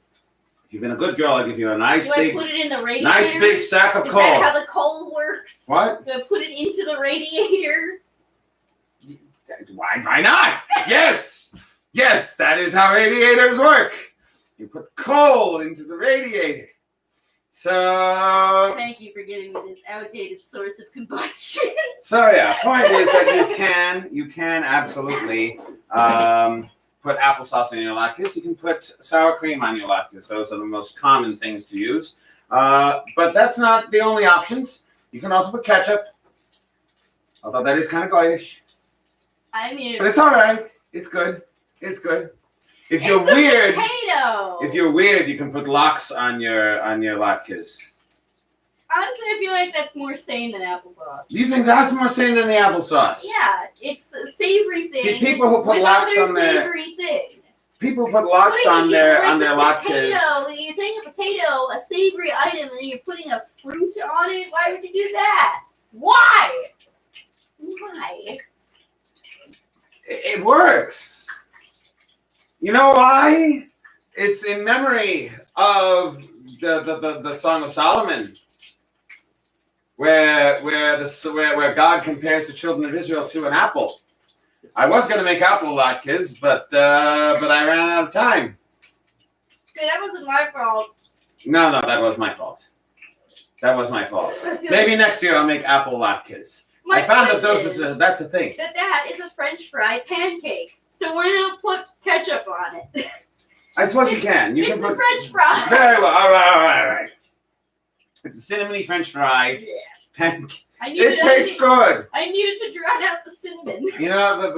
If you've been a good girl, I'll give you a nice Do big, I put it in the radiator? nice big sack of coal. Is that how the coal works? What? Do I put it into the radiator? Why not? Yes. Yes, that is how radiators work. You put coal into the radiator. So... Thank you for giving me this outdated source of combustion. So yeah, point is that you can absolutely put applesauce in your latkes. You can put sour cream on your latkes. Those are the most common things to use. But that's not the only options. You can also put ketchup. Although that is kind of goyish. I mean... But it's all right. It's good. It's good. If you're weird... Potato. If you're weird, you can put lox on your latkes. Honestly, I feel like that's more sane than applesauce. You think that's more sane than the applesauce? Yeah, it's a savory thing. See, people who put lox on their savory thing. People put lox on their latkes. You're taking a potato, a savory item, and you're putting a fruit on it. Why would you do that? Why? Why? It works. You know why? It's in memory of the Song of Solomon. Where God compares the children of Israel to an apple. I was going to make apple latkes, but I ran out of time. Hey, that wasn't my fault. No, that was my fault. That was my fault. Maybe next year I'll make apple latkes. I found that that's a thing. That is a French fried pancake. So why not put ketchup on it? I suppose you can. You it's can put French fry. Very well. All right. It's a cinnamony French fry pancake. It tastes good. I needed to drown out the cinnamon. You know,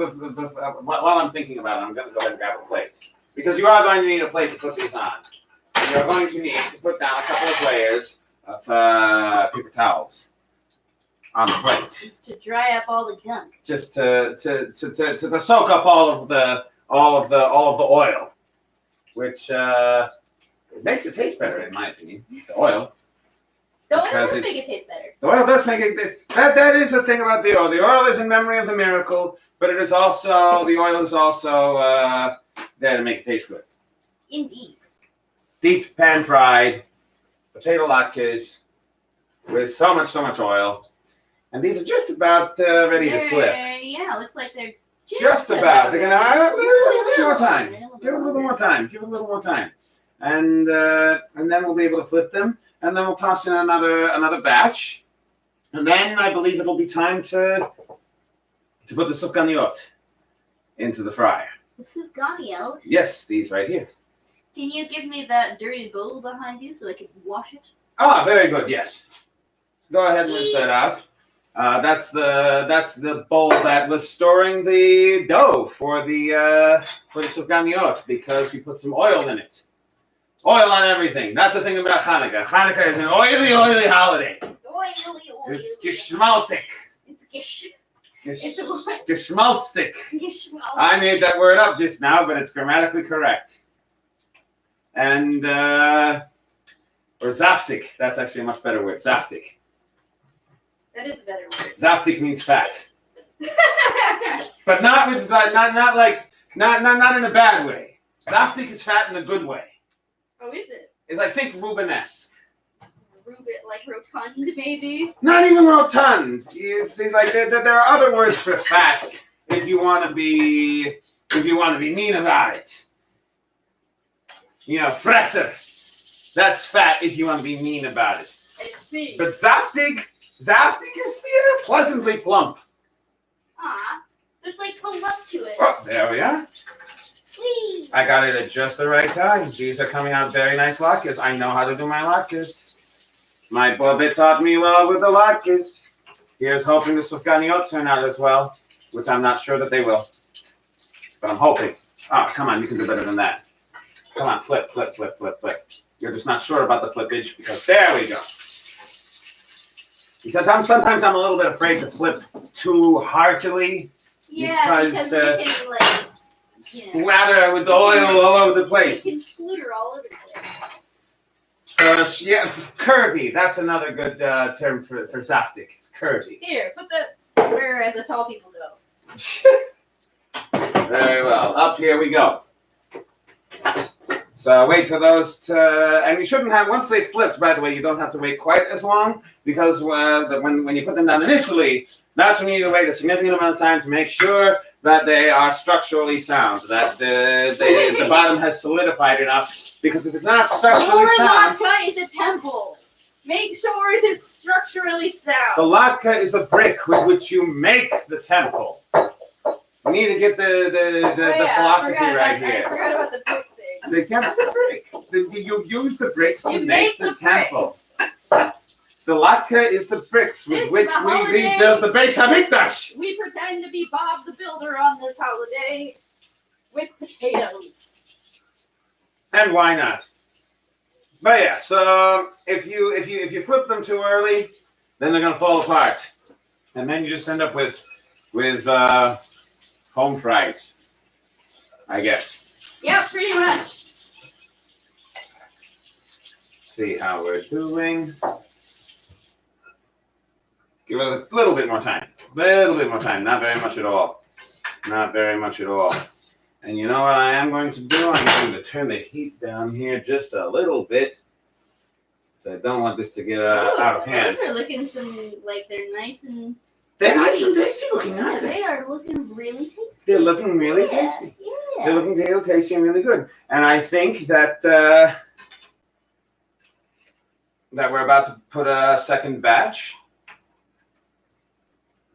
while I'm thinking about it, I'm going to go ahead and grab a plate. Because you are going to need a plate to put these on. You're going to need to put down a couple of layers paper towels on the plate. It's to dry up all the gunk. Just to soak up all of the oil, which it makes it taste better in my opinion. The oil. The oil Because does it's- make it taste better. The oil does make it taste. That is the thing about the oil. The oil is in memory of the miracle, but it is also the oil is also there to make it taste good. Indeed. Deep pan fried potato latkes with so much oil, and these are just about ready to flip. Yeah, looks like they're Just about. They're gonna have a little more time. little Give it a little more time. Give it a little more time, and then we'll be able to flip them, and then we'll toss in another batch, and then I believe it'll be time to put the Sufganiyot into the fryer. The Sufganiyot. Yes, these right here. Can you give me that dirty bowl behind you so I can wash it? Ah, very good. Yes. Let's go ahead and rinse that out. That's the bowl that was storing the dough for the Sufganiyot because we put some oil in it. Oil on everything. That's the thing about Hanukkah. Hanukkah is an oily holiday. Oily. It's geschmaltig. It's gish. Geschmalstig. Geschmalstig. I made that word up just now, but it's grammatically correct. And or zaftig. That's actually a much better word. Zaftig. That is a better word. Zaftig means fat, but not with not in a bad way. Zaftig is fat in a good way. Oh, is it? It's I think Rubenesque. Like rotund, maybe? Not even rotund. You see, like there are other words for fat if you want to be mean about it. You know, fresser. That's fat if you want to be mean about it. I see. But zaftig is pleasantly plump. Ah, it's like voluptuous. Oh, there we are. Sweet. I got it at just the right time. These are coming out very nice latkes. I know how to do my latkes. My Bobby taught me well with the latkes. Here's hoping the Sufganiyot turn out as well, which I'm not sure that they will. But I'm hoping. Oh, come on, you can do better than that. Come on, flip. You're just not sure about the flippage because there we go. Sometimes I'm a little bit afraid to flip too heartily. Yeah, because it can like splatter with the oil all over the place. It can splutter all over the place. So yeah, curvy. That's another good term for zaftig. It's curvy. Here, put the where the tall people go. Very well. Up here we go. So wait for those to, and you shouldn't have, once they flipped, by the way, you don't have to wait quite as long because when you put them down initially, that's when you need to wait a significant amount of time to make sure that they are structurally sound, that the bottom has solidified enough. Because if it's not structurally sound, Latka is a temple. Make sure it is structurally sound. the latke is a brick with which you make the temple. We need to get the philosophy right here. I forgot about the brick thing. They can't the brick. You use the bricks to make the temple. The latke is the bricks with which we rebuild the Beis Hamikdash. We pretend to be Bob the Builder on this holiday with potatoes. And why not? But yeah, so if you flip them too early, then they're gonna fall apart, and then you just end up with home fries, I guess. Yeah, pretty much. See how we're doing. Give it a little bit more time. Not very much at all. Not very much at all. And you know what I am going to do? I'm going to turn the heat down here just a little bit. So I don't want this to get out of hand. Those are looking like they're nice and... They're nice and tasty looking, aren't they? They are looking really tasty. They're looking really tasty. Yeah. They're looking really tasty and really good. And I think that we're about to put a second batch.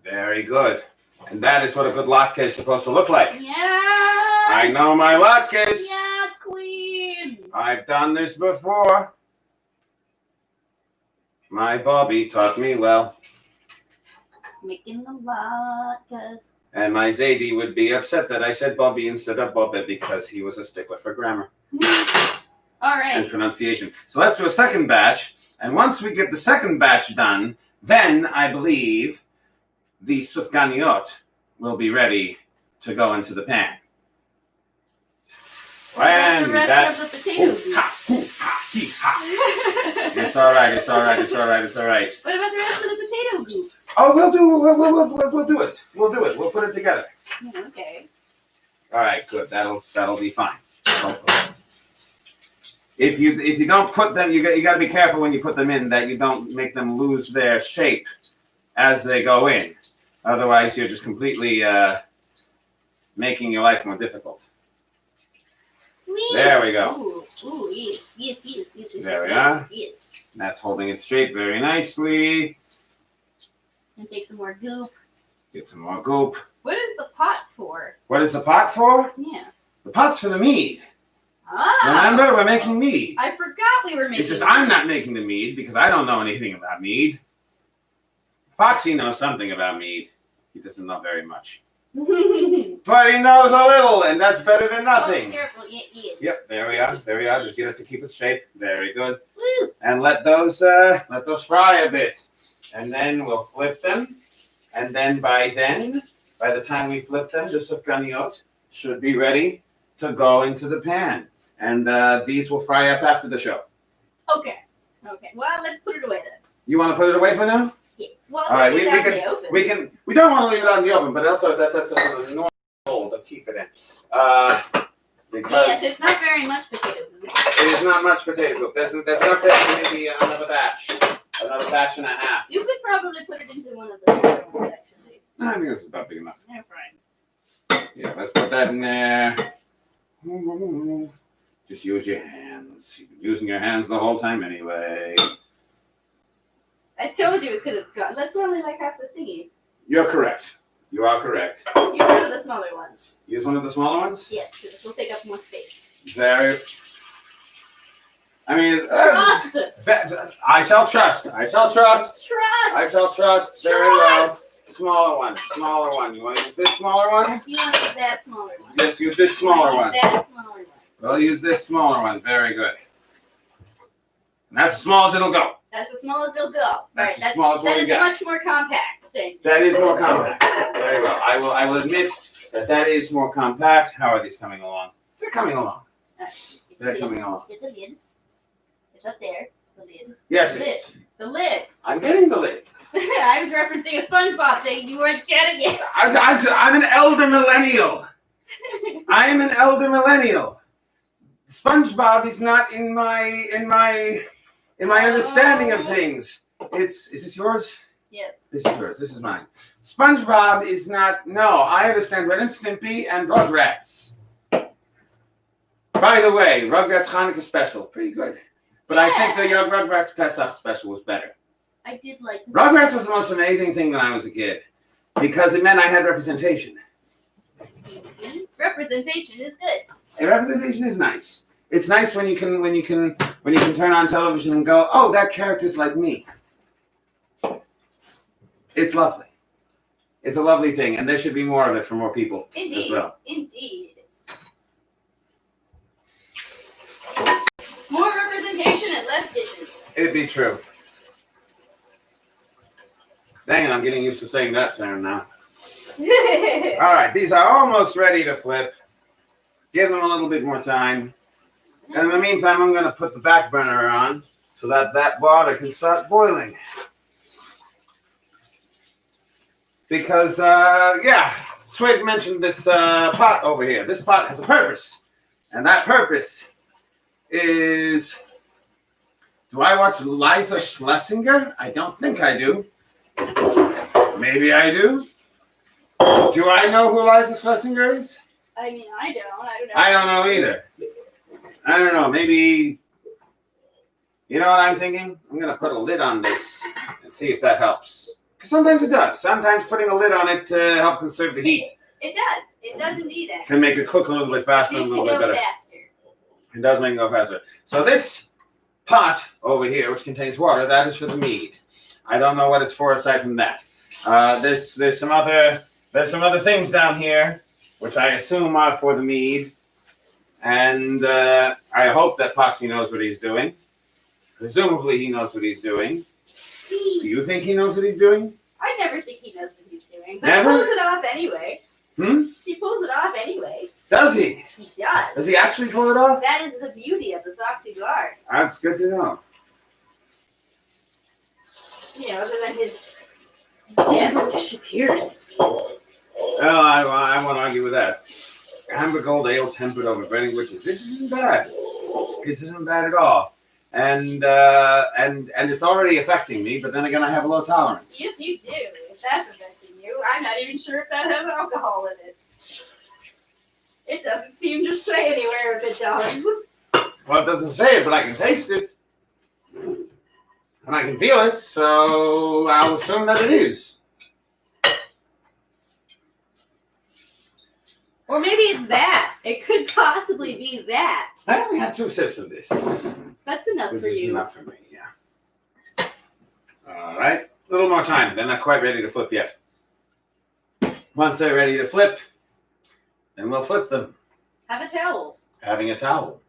Very good. And that is what a good latke is supposed to look like. Yes. I know my latkes. Yes, queen. I've done this before. My Bobby taught me well. Making the latkes. And my Zadie would be upset that I said Bobby instead of Bobby because he was a stickler for grammar. All and right. pronunciation. So let's do a second batch. And once we get the second batch done, then I believe the Sufganiyot will be ready to go into the pan. What about the And rest of the potato Ooh, ha, hoo, ha, hee, ha. It's all right. It's all right. It's all right. It's all right. What about the rest of the potato goop? Oh, we'll do it. We'll do it. We'll put it together. Okay. All right, good. That'll be fine. Hopefully. If you don't put them, you got to be careful when you put them in that you don't make them lose their shape as they go in. Otherwise, you're just completely making your life more difficult. There we go. Ooh, yes. There we are. Yes. That's holding its shape very nicely. And take some more goop. Get some more goop. What is the pot for? What is the pot for? Yeah. The pot's for the mead. Ah. Remember, we're making mead. I forgot we were making. It's just I'm not making the mead because I don't know anything about mead. Foxy knows something about mead. He doesn't know very much. But he knows a little, and that's better than nothing. Oh, careful. Yeah. Yep, there we are. There we are. Just get it to keep its shape. Very good. Woo. And let those fry a bit. And then we'll flip them. And then by the time we flip them, the Sufganiyot should be ready to go into the pan. And these will fry up after the show. Okay. Well, let's put it away then. You want to put it away for now? Yeah. Well, All right, we don't want to leave it out in the open, but also that's a normal hole to keep it in. Because yes, it's not very much potato goop. it is not much potato goop. There's enough there for maybe another batch and a half. You could probably put it into one of the smaller ones, actually. I think this is about big enough. They're fine. Yeah, let's put that in there. Just use your hands. You've been using your hands the whole time anyway. I told you it could have gone. That's only like half the thingy. You're correct. You are correct. Use one of the smaller ones. Use one of the smaller ones? Yes, because this will take up more space. Very. I mean, Trust! I shall trust. I shall trust. Trust! I shall trust. Very well. Smaller one. You want to use this smaller one? Or do you want to use that smaller one? Yes, use this smaller one. Use that smaller one. We'll use this smaller one. Very good. And that's as small as it'll go. That's as small as they'll go. That's as small as what we That is got. much more compact. Thank you. That is more compact. Very well. I will admit that is more compact. How are these coming along? They're coming along. They're coming along. Get the lid. It's up there. It's the lid. Yes, The it is. The lid. I'm getting the lid. I was referencing a SpongeBob thing. You weren't getting it. I'm an elder millennial. I am an elder millennial. SpongeBob is not in my understanding of things. Is this yours? Yes. This is yours. This is mine. SpongeBob is not. No, I understand Ren and Stimpy and Rugrats. By the way, Rugrats Hanukkah special, pretty good. But I think the Rugrats Pesach special was better. I did like Rugrats was the most amazing thing when I was a kid because it meant I had representation. Representation is good. And representation is nice. It's nice when you can turn on television and go, oh, that character's like me. It's lovely. It's a lovely thing, and there should be more of it for more people Indeed. as well. Indeed. More representation and less dishes. It'd be true. Dang it, I'm getting used to saying that term now. All right, these are almost ready to flip. Give them a little bit more time. And in the meantime, I'm going to put the back burner on so that water can start boiling. Because, Twig mentioned this pot over here. This pot has a purpose. And that purpose is... Do I watch Liza Schlesinger? I don't think I do. Maybe I do. Do I know who Liza Schlesinger is? I mean, I don't know. I don't know either. I don't know. Maybe... You know what I'm thinking? I'm going to put a lid on this and see if that helps. Because sometimes it does. Sometimes putting a lid on it to help conserve the heat It does. It does indeed, actually. can make it cook a little bit faster and a little bit better. Faster. It does make it go faster. So this pot over here, which contains water, that is for the mead. I don't know what it's for aside from that. There's some other things down here, which I assume are for the mead. And I hope that Foxy knows what he's doing. Presumably he knows what he's doing. Do you think he knows what he's doing? I never think he knows what he's doing. But Never? he pulls it off anyway. He pulls it off anyway. Does he? He does. Does he actually pull it off? That is the beauty of the Foxy Guard. That's good to know. You know, other than his devilish appearance. Well, I won't argue with that. Amber gold ale tempered over burning witches. This isn't bad. This isn't bad at all. And it's already affecting me, but then again, I have a low tolerance. Yes, you do. If that's affecting you, I'm not even sure if that has alcohol in it. It doesn't seem to say anywhere if it does. Well, it doesn't say it, but I can taste it. And I can feel it, so I'll assume that it is. Or maybe it's that. It could possibly be that. I only had 2 sips of this. That's enough This for is you. enough for me, yeah. All right. A little more time. They're not quite ready to flip yet. Once they're ready to flip, then we'll flip them. Have a towel. Having a towel.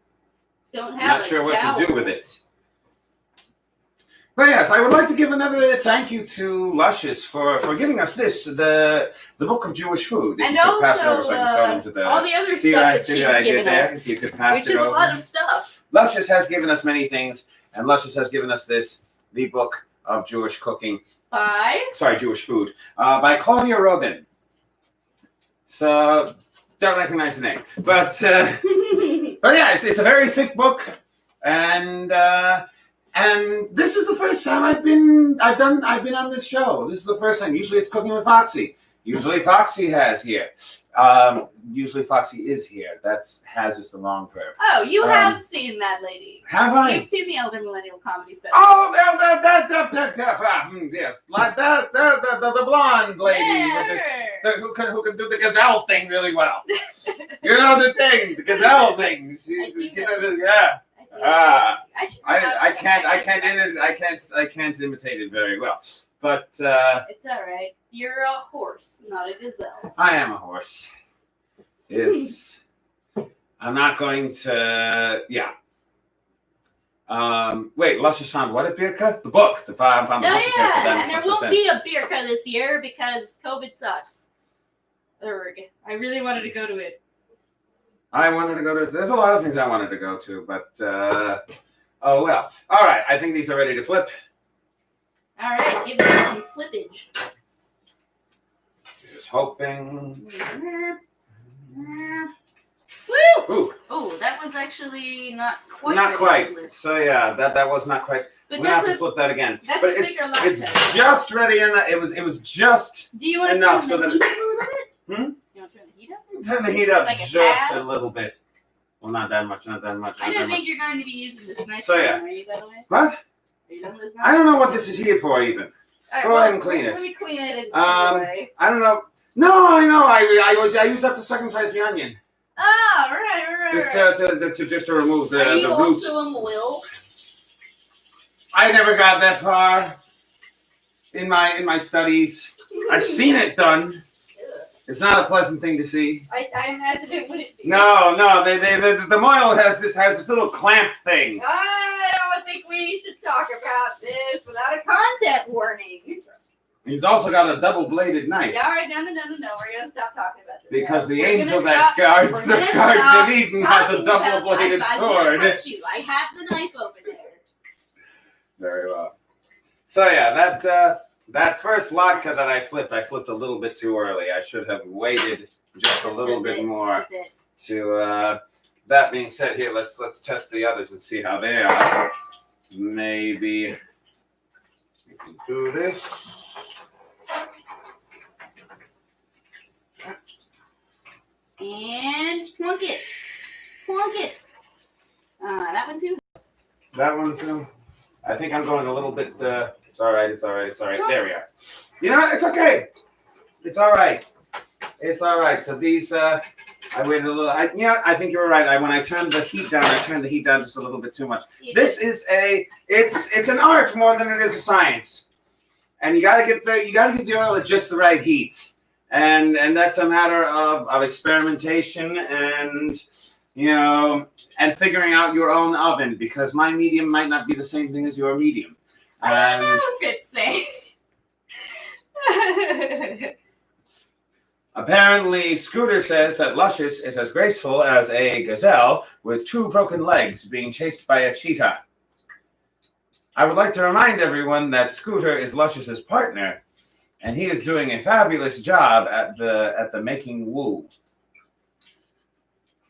Don't I'm have not a sure towel. what to do with it. But yes, I would like to give another thank you to Luscious for giving us this, the Book of Jewish Food. If And you could pass it over also, so I can show them to the all the other see stuff what I that see she's what I did given there. us, If you could pass Which it is over. a lot of stuff. Luscious has given us many things, and Luscious has given us this, the Book of Jewish Cooking. Jewish Food, by Claudia Rodin. So, don't recognize the name, but yeah, it's a very thick book, and this is the first time I've been on this show. This is the first time. Usually it's Cooking with Foxy. Usually Foxy has here. Usually Foxy is here. Has is the wrong verb. Oh, you have seen that lady. Have I? You've seen the Elder Millennial Comedy Special. Oh, yes, like the blonde lady with who can do the gazelle thing really well. You know the thing, the gazelle thing. She does it, yeah. I can't imitate it very well, but it's all right. You're a horse, not a gazelle. I am a horse. I'm not going to. Yeah. Wait, Luscious found what at Birka? The book. The found the book at Birka. And there won't be a Birka this year because COVID sucks. Erg. I really wanted to go to it. I wanted to go to. There's a lot of things I wanted to go to, but oh well. All right, I think these are ready to flip. All right, give me some flippage. Just hoping. Woo! Ooh. Oh, that was actually not quite. Not ready quite. to flip. So yeah, that was not quite. But We have to that's flip that again. That's But a bigger latte. it's just ready enough. It was just Do you want to enough turn so the that. heat up a little bit? You want to turn the heat up? Turn the heat up Like a just tad? a little bit. Well, not that much. Not that much. I Not don't that think much. you're going to be using this next So, time, yeah. are you, by the way? What? Are you done with this now? I don't know what this is here for even. All right, Go ahead and clean it. Let me clean it and away. I don't know. No, I know. I used that to circumcise the onion. Oh, right. Just to remove the Are you roots. also a moil? I never got that far in my studies. I've seen it done. It's not a pleasant thing to see. I imagine it wouldn't be. No. The moil has this little clamp thing. I don't think we should talk about this without a content warning. He's also got a double-bladed knife. Yeah, all right, no. We're going to stop talking about this. Because now. the We're angel gonna that stop- guards we're the gonna Garden stop of Eden has a talking about- double-bladed I sword. didn't touch you. I have the knife over there. Very well. So yeah, that first latke that I flipped a little bit too early. I should have waited just a little bit more. To that being said, here let's test the others and see how they are. Maybe we can do this. And plunk it. That one too. That one too. I think I'm going a little bit. It's all right. There we are. You know, it's okay. It's all right. So these, I waited a little. I think you're right. When I turned the heat down, just a little bit too much. This is it's an art more than it is a science, and you gotta get the oil at just the right heat, and that's a matter of experimentation and and figuring out your own oven, because my medium might not be the same thing as your medium. I don't know if it's safe. Apparently, Scooter says that Luscious is as graceful as a gazelle with 2 broken legs being chased by a cheetah. I would like to remind everyone that Scooter is Luscious's partner, and he is doing a fabulous job at the making woo.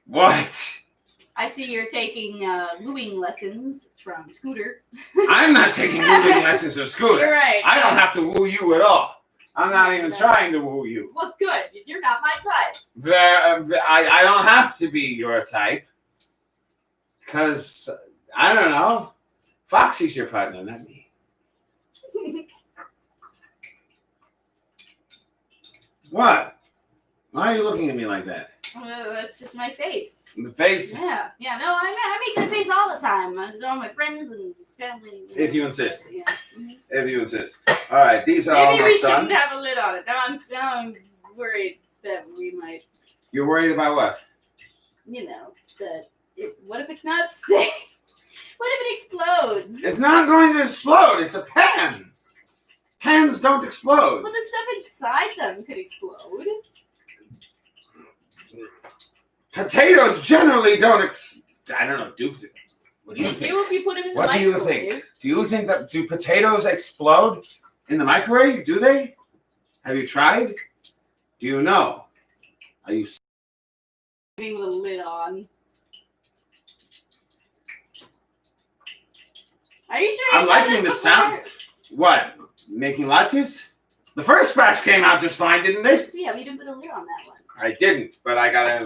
What? I see you're taking wooing lessons from Scooter. I'm not taking wooing lessons from Scooter. You're right. I don't have to woo you at all. I'm not even trying to woo you. Well, good. You're not my type. I don't have to be your type. Because, I don't know. Foxy's your partner, not me. What? Why are you looking at me like that? That's just my face. The face? Yeah. No, I make that face all the time. All my friends and family. If you insist. Yeah. If you insist. All right, these are Maybe we almost shouldn't done. have a lid on it. Now I'm worried that we might, You're worried about what? what if it's not safe? What if it explodes? It's not going to explode. It's a pan. Pans don't explode. Well, the stuff inside them could explode. Potatoes generally don't I don't know. What do you They think? do if you put them in the What do you microwave. think? Do you think that do potatoes explode in the microwave? Do they? Have you tried? Do you know? Are you With a lid on. Are you sure? I'm liking the sound. What? Making latkes? The first batch came out just fine, didn't they? Yeah, we didn't put a lid on that one. I didn't, but I got I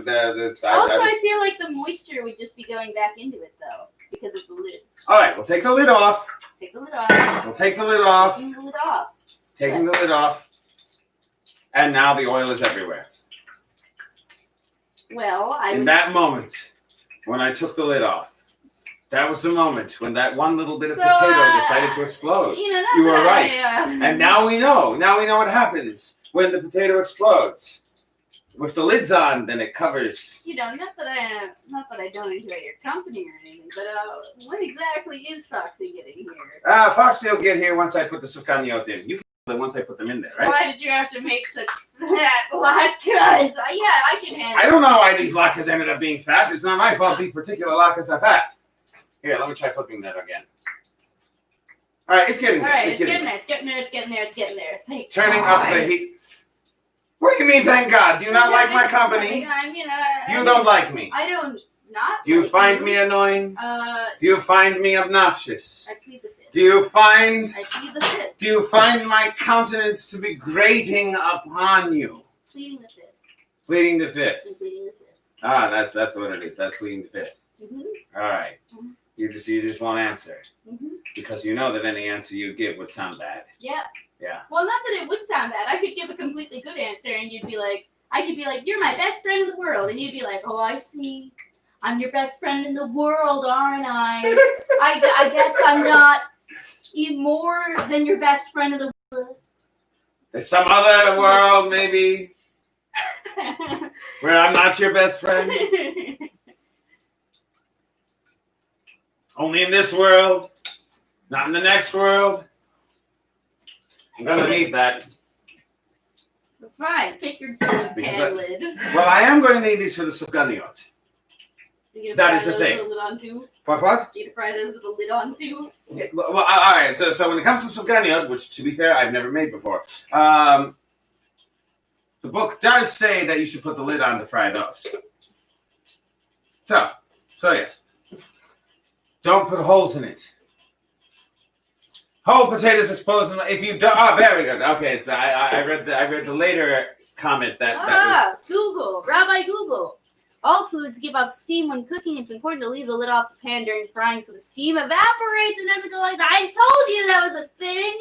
feel like the moisture would just be going back into it, though, because of the lid. All right, we'll take the lid off. Take the lid off. We'll take the lid off. Taking the lid off. Taking the lid off. And now the oil is everywhere. Well, In that moment, when I took the lid off, that was the moment when that one little bit of potato decided to explode. You were right. And now we know. Now we know what happens when the potato explodes. With the lids on, then it covers. Not that I don't enjoy your company or anything, but when exactly is Foxy getting here? Foxy will get here once I put the Sufganiyot in. You can do it once I put them in there, right? Why did you have to make such fat latkes? Yeah, I can handle it. I don't know why these latkes ended up being fat. It's not my fault these particular latkes are fat. Here, let me try flipping that again. All right, it's getting there. All right, it's getting there. Thank Turning God. up the heat. What do you mean, thank God? Do you not like my company? You don't like me. I don't not. Do you like find me annoying? Do you find me obnoxious? I plead the fifth. Do you find? I plead the fifth. Do you find my countenance to be grating upon you? Pleading the fifth. Pleading the fifth. Pleading the fifth. That's what it is. That's pleading the fifth. Mm-hmm. All right. Mhm. You just won't answer Mm-hmm. because you know that any answer you give would sound bad. Yeah. Yeah. Well, not that it would sound bad. I could give a completely good answer, and you'd be like, "You're my best friend in the world," and you'd be like, "Oh, I see. I'm your best friend in the world, aren't I? I guess I'm not even more than your best friend in the world." There's some other world, maybe, where I'm not your best friend. Only in this world, not in the next world. I'm gonna need that. Fine, take your dirty pan lid. Well, I am going to need these for the Sufganiyot. That is the thing. With a lid on too? What? You to fry those with a lid on too? Yeah, well, all right. So when it comes to Sufganiyot, which to be fair, I've never made before, the book does say that you should put the lid on to fry those. So yes. Don't put holes in it. Whole potatoes exposed. If you don't, very good. Okay, so I read the later comment that was Google, Rabbi Google. All foods give off steam when cooking. It's important to leave the lid off the pan during frying so the steam evaporates and doesn't go like that. I told you that was a thing.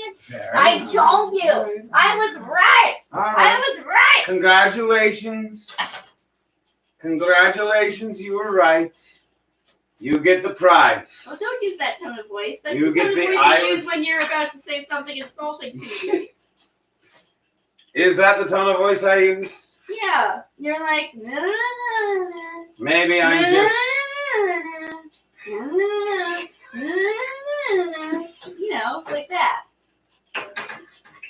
I told you. I was right. All right. I was right. Congratulations, you were right. You get the prize. Well, don't use that tone of voice. That's You the get tone of the voice you use when you're about to say something insulting to me. Is that the tone of voice I use? Yeah, you're like, Maybe I'm just. you know, like that.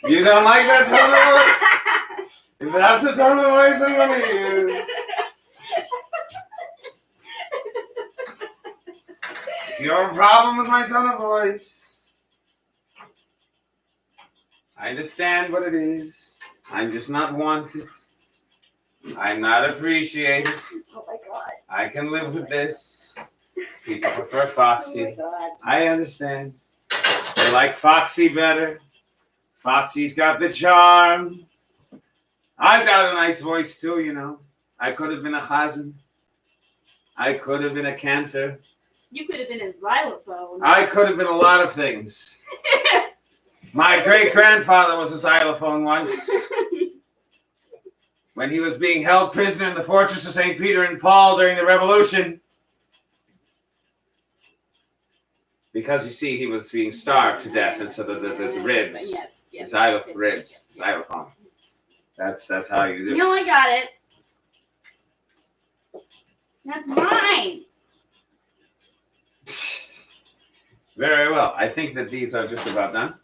You don't like that tone of voice? If that's the tone of voice I'm going to use. If you have a problem with my tone of voice, I understand what it is. I'm just not wanted. I'm not appreciated. Oh my god. I can live with this. People prefer Foxy. Oh my god. I understand. They like Foxy better. Foxy's got the charm. I've got a nice voice too, you know. I could have been a chazan. I could have been a cantor. You could have been a xylophone. I could have been a lot of things. My great-grandfather was a xylophone once. When he was being held prisoner in the fortress of St. Peter and Paul during the Revolution. Because, you see, he was being starved to death, and so the ribs, yes. ribs, xylophone. That's how you do it. No, I got it. That's mine. Very well. I think that these are just about done.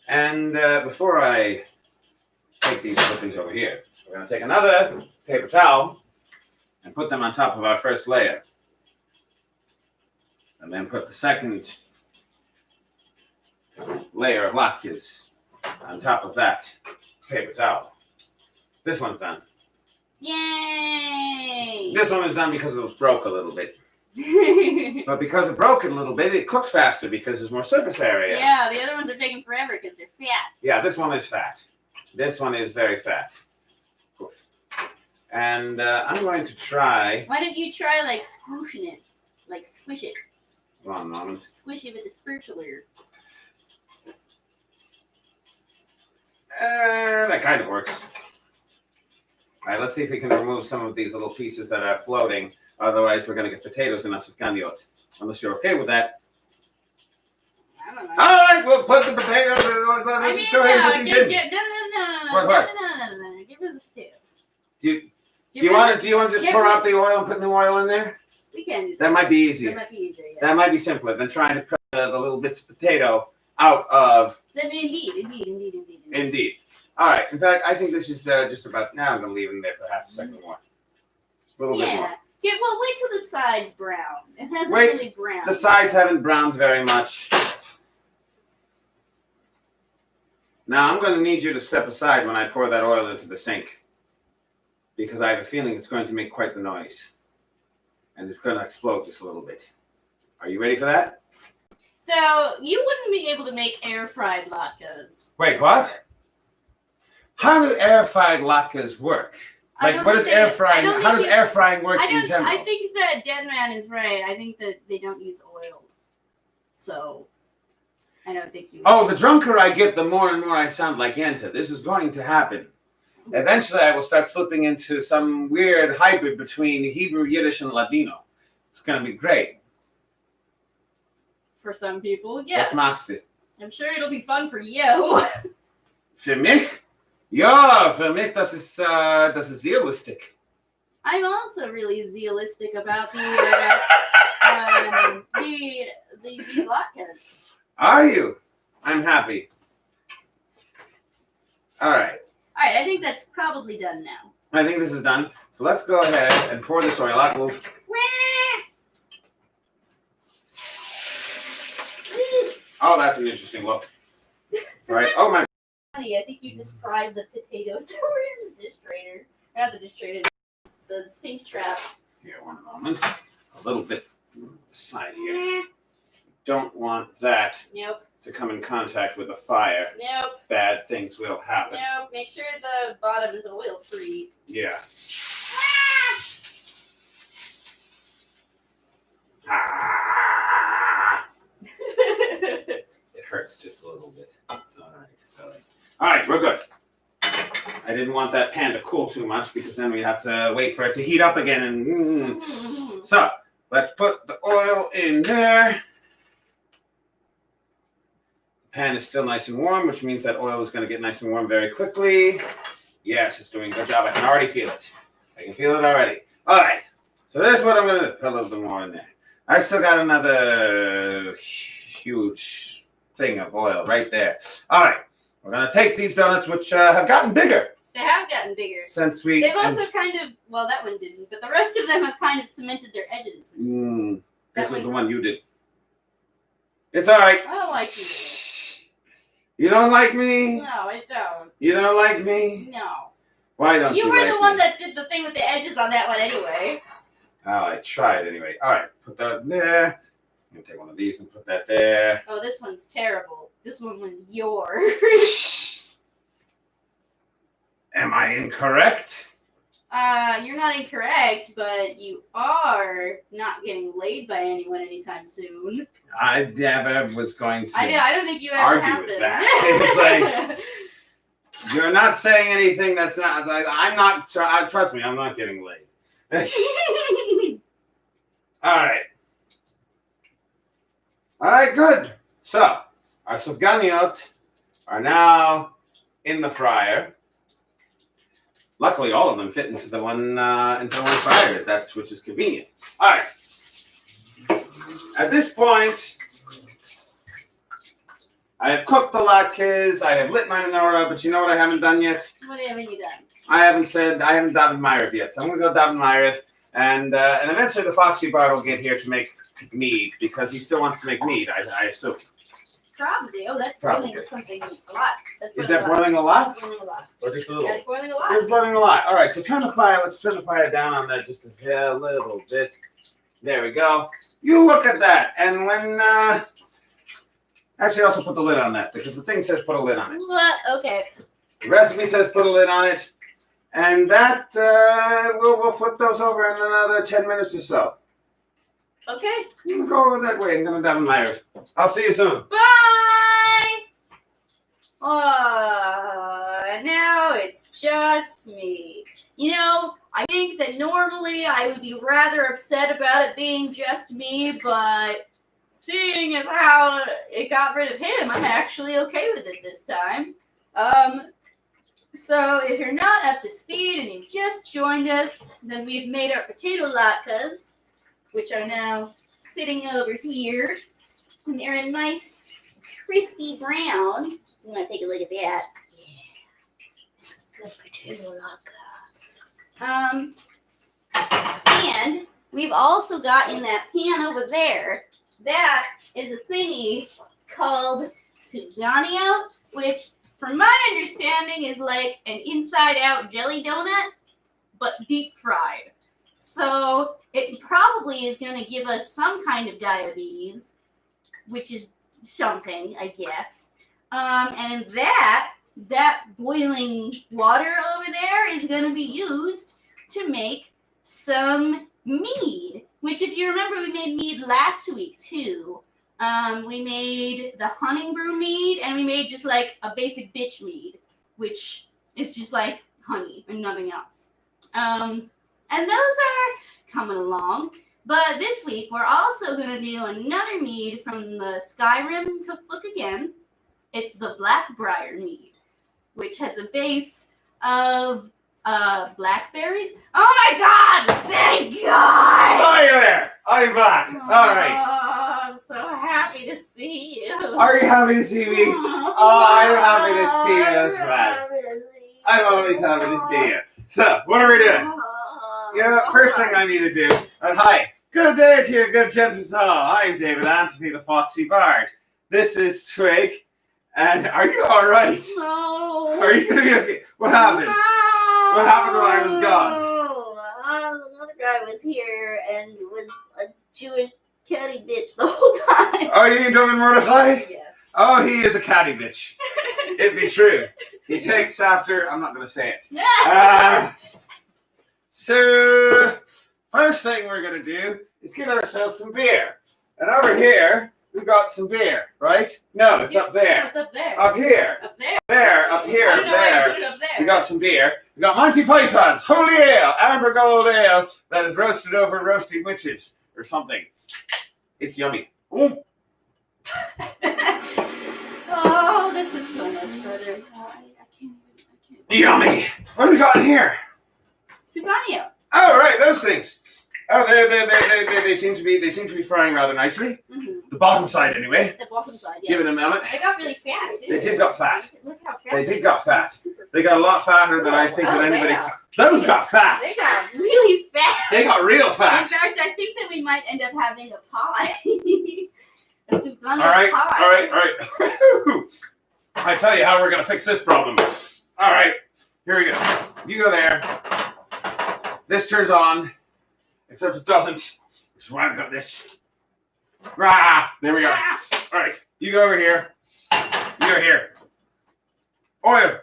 And before I take these clippings over here, we're going to take another paper towel and put them on top of our first layer. And then put the second layer of latkes on top of that paper towel. This one's done. Yay! This one is done because it broke a little bit. But because it broke a little bit, it cooks faster because there's more surface area. Yeah, the other ones are taking forever because they're fat. Yeah, this one is fat. This one is very fat. Oof. And I'm going to try. Why don't you try like squishing it? Like squish it. One moment. Squish it with the spiritualer. That kind of works. All right, let's see if we can remove some of these little pieces that are floating. Otherwise, we're going to get potatoes in our Sufganiyot. Unless you're okay with that. I don't know. All right, we'll put the potatoes. Let's just go ahead and put these in. No. What? No. Give her the potatoes. Do you want to just pour out the oil and put new oil in there? We can do That might be easier. That might be easier, yes. That might be simpler than trying to put the little bits of potato out of. Indeed. All right. In fact, I think this is just about. Now I'm going to leave it in there for half a second more. Just a little bit more. Yeah, well, wait till the sides brown. It hasn't Wait, really browned. The sides haven't browned very much. Now I'm going to need you to step aside when I pour that oil into the sink. Because I have a feeling it's going to make quite the noise. And it's going to explode just a little bit. Are you ready for that? So, you wouldn't be able to make air-fried latkes. Wait, what? How do air-fried latkes work? Like, what does air frying? How does air frying work in general? I think that Dead Man is right. I think that they don't use oil, so I don't think you. Oh, the drunker I get, the more and more I sound like Yenta. This is going to happen. Eventually, I will start slipping into some weird hybrid between Hebrew, Yiddish, and Ladino. It's going to be great. For some people, yes. Das machst du. I'm sure it'll be fun for you. Für mich? Ja, für mich, das ist sehr lustig. I'm also really zealistic about these latkes. Are you? I'm happy. All right. I think that's probably done now. I think this is done. So let's go ahead and pour this oil out. Move. Oh, that's an interesting look. All right. Oh, my. I think you just fried the potatoes that were in the dish drainer. Not the dish drainer, the sink trap. Here, one moment. A little bit on the side here. Don't want that to come in contact with the fire. Nope. Bad things will happen. Nope. Make sure the bottom is oil-free. Yeah. It hurts just a little bit. It's all right. It's all right. All right, we're good. I didn't want that pan to cool too much because then we have to wait for it to heat up again. And So let's put the oil in there. pan is still nice and warm, which means that oil is going to get nice and warm very quickly. Yes, it's doing a good job. I can already feel it. I can feel it already. All right. So this is what I'm going to put a little bit more in there. I still got another huge thing of oil right there. All right. We're going to take these donuts, which have gotten bigger. They have gotten bigger. Since we... They've also kind of... Well, that one didn't. But the rest of them have kind of cemented their edges. This is the one you did. It's all right. I don't like you. You don't like me? No, I don't. You don't like me? No. Why don't you You were like the one me? that did the thing with the edges on that one anyway. Oh, I tried anyway. All right, put that there. I'm going to take one of these and put that there. Oh, this one's terrible. This one was yours. Am I incorrect? You're not incorrect, but you are not getting laid by anyone anytime soon. I never was going to I don't think you ever argue happened. with that. It's like, you're not saying anything that's not... I'm not... Trust me, I'm not getting laid. All right. All right, good. So, our Sufganiyot are now in the fryer. Luckily, all of them fit into the one fryer, which is convenient. All right. At this point, I have cooked the latkes. I have lit my menorah, but you know what I haven't done yet? What haven't you done? I haven't davened Ma'ariv yet, so I'm going to go daven Ma'ariv, and eventually the Foxy Bard will get here to make mead, because he still wants to make mead, I assume. Probably. Oh, that's Probably. boiling something a lot. Is that boiling a lot? That's boiling a lot. Or just a little? That's boiling a lot. It's boiling a lot. All right, so turn the fire. Let's turn the fire down on that just a little bit. There we go. You look at that, and when actually also put the lid on that, because the thing says put a lid on it. What? Okay. The recipe says put a lid on it, and that we'll flip those over in another 10 minutes or so. Okay. You can go over that way. I'm gonna daven Ma'ariv. I'll see you soon. Bye! And now it's just me. You know, I think that normally I would be rather upset about it being just me, but seeing as how it got rid of him, I'm actually okay with it this time. So if you're not up to speed and you've just joined us, then we've made our potato latkes, which are now sitting over here. And they're a nice crispy brown. You want to take a look at that? Yeah. It's a good potato latke. And we've also got in that pan over there, that is a thingy called Sufganiyot, which from my understanding is like an inside-out jelly donut, but deep fried. So it probably is going to give us some kind of diabetes, which is something, I guess. And that boiling water over there is going to be used to make some mead, which if you remember, we made mead last week too. We made the honey brew mead, and we made just like a basic bitch mead, which is just like honey and nothing else. And those are coming along. But this week, we're also going to do another mead from the Skyrim cookbook again. It's the Black Briar Mead, which has a base of blackberry. Oh my God! Thank God! Hi there! I'm back. All right. Oh, I'm so happy to see you. Are you happy to see me? Oh, I'm happy to see you as well. I'm always happy to see you. So, what are we doing? Yeah, first thing I need to do. Hi. Good day to you, good gents all. I'm David Anthony, the Foxy Bard. This is Twig. And are you all right? No. Are you gonna be okay? What happened? No. What happened when I was gone? Another guy was here and was a Jewish catty bitch the whole time. Oh, you mean David Mordechai? Yes. Oh, he is a catty bitch. It'd be true. He takes after... I'm not going to say it. So, first thing we're going to do is get ourselves some beer. And over here, we've got some beer, right? No, it's up there. No, it's up there. Up here. Up there. There, up here, I up don't know why you there. put it up there. We got some beer. We got Monty Python's Holy Ale, Amber Gold Ale, that is roasted over roasting witches or something. It's yummy. Oh, Oh, this is so much better. I can't. Yummy. What do we got in here? Sufganiyot. Oh, right, those things. Oh, they seem to be frying rather nicely. Mm-hmm. The bottom side, anyway. The bottom side, yes. Give it a moment. They got really fat. They did got fat. Look how fat They did got fat. Super They got a lot fatter than I think that anybody's. Those got fat. They got really fat. They got real In fat. fact, I think that we might end up having a pie. A Sufganiyot All right, pie. all right. I tell you how we're gonna fix this problem. All right, here we go. You go there. This turns on, except it doesn't. Which is why I've got this. Rah! There we go. Ah, All right, you go over here. You go here. Oil.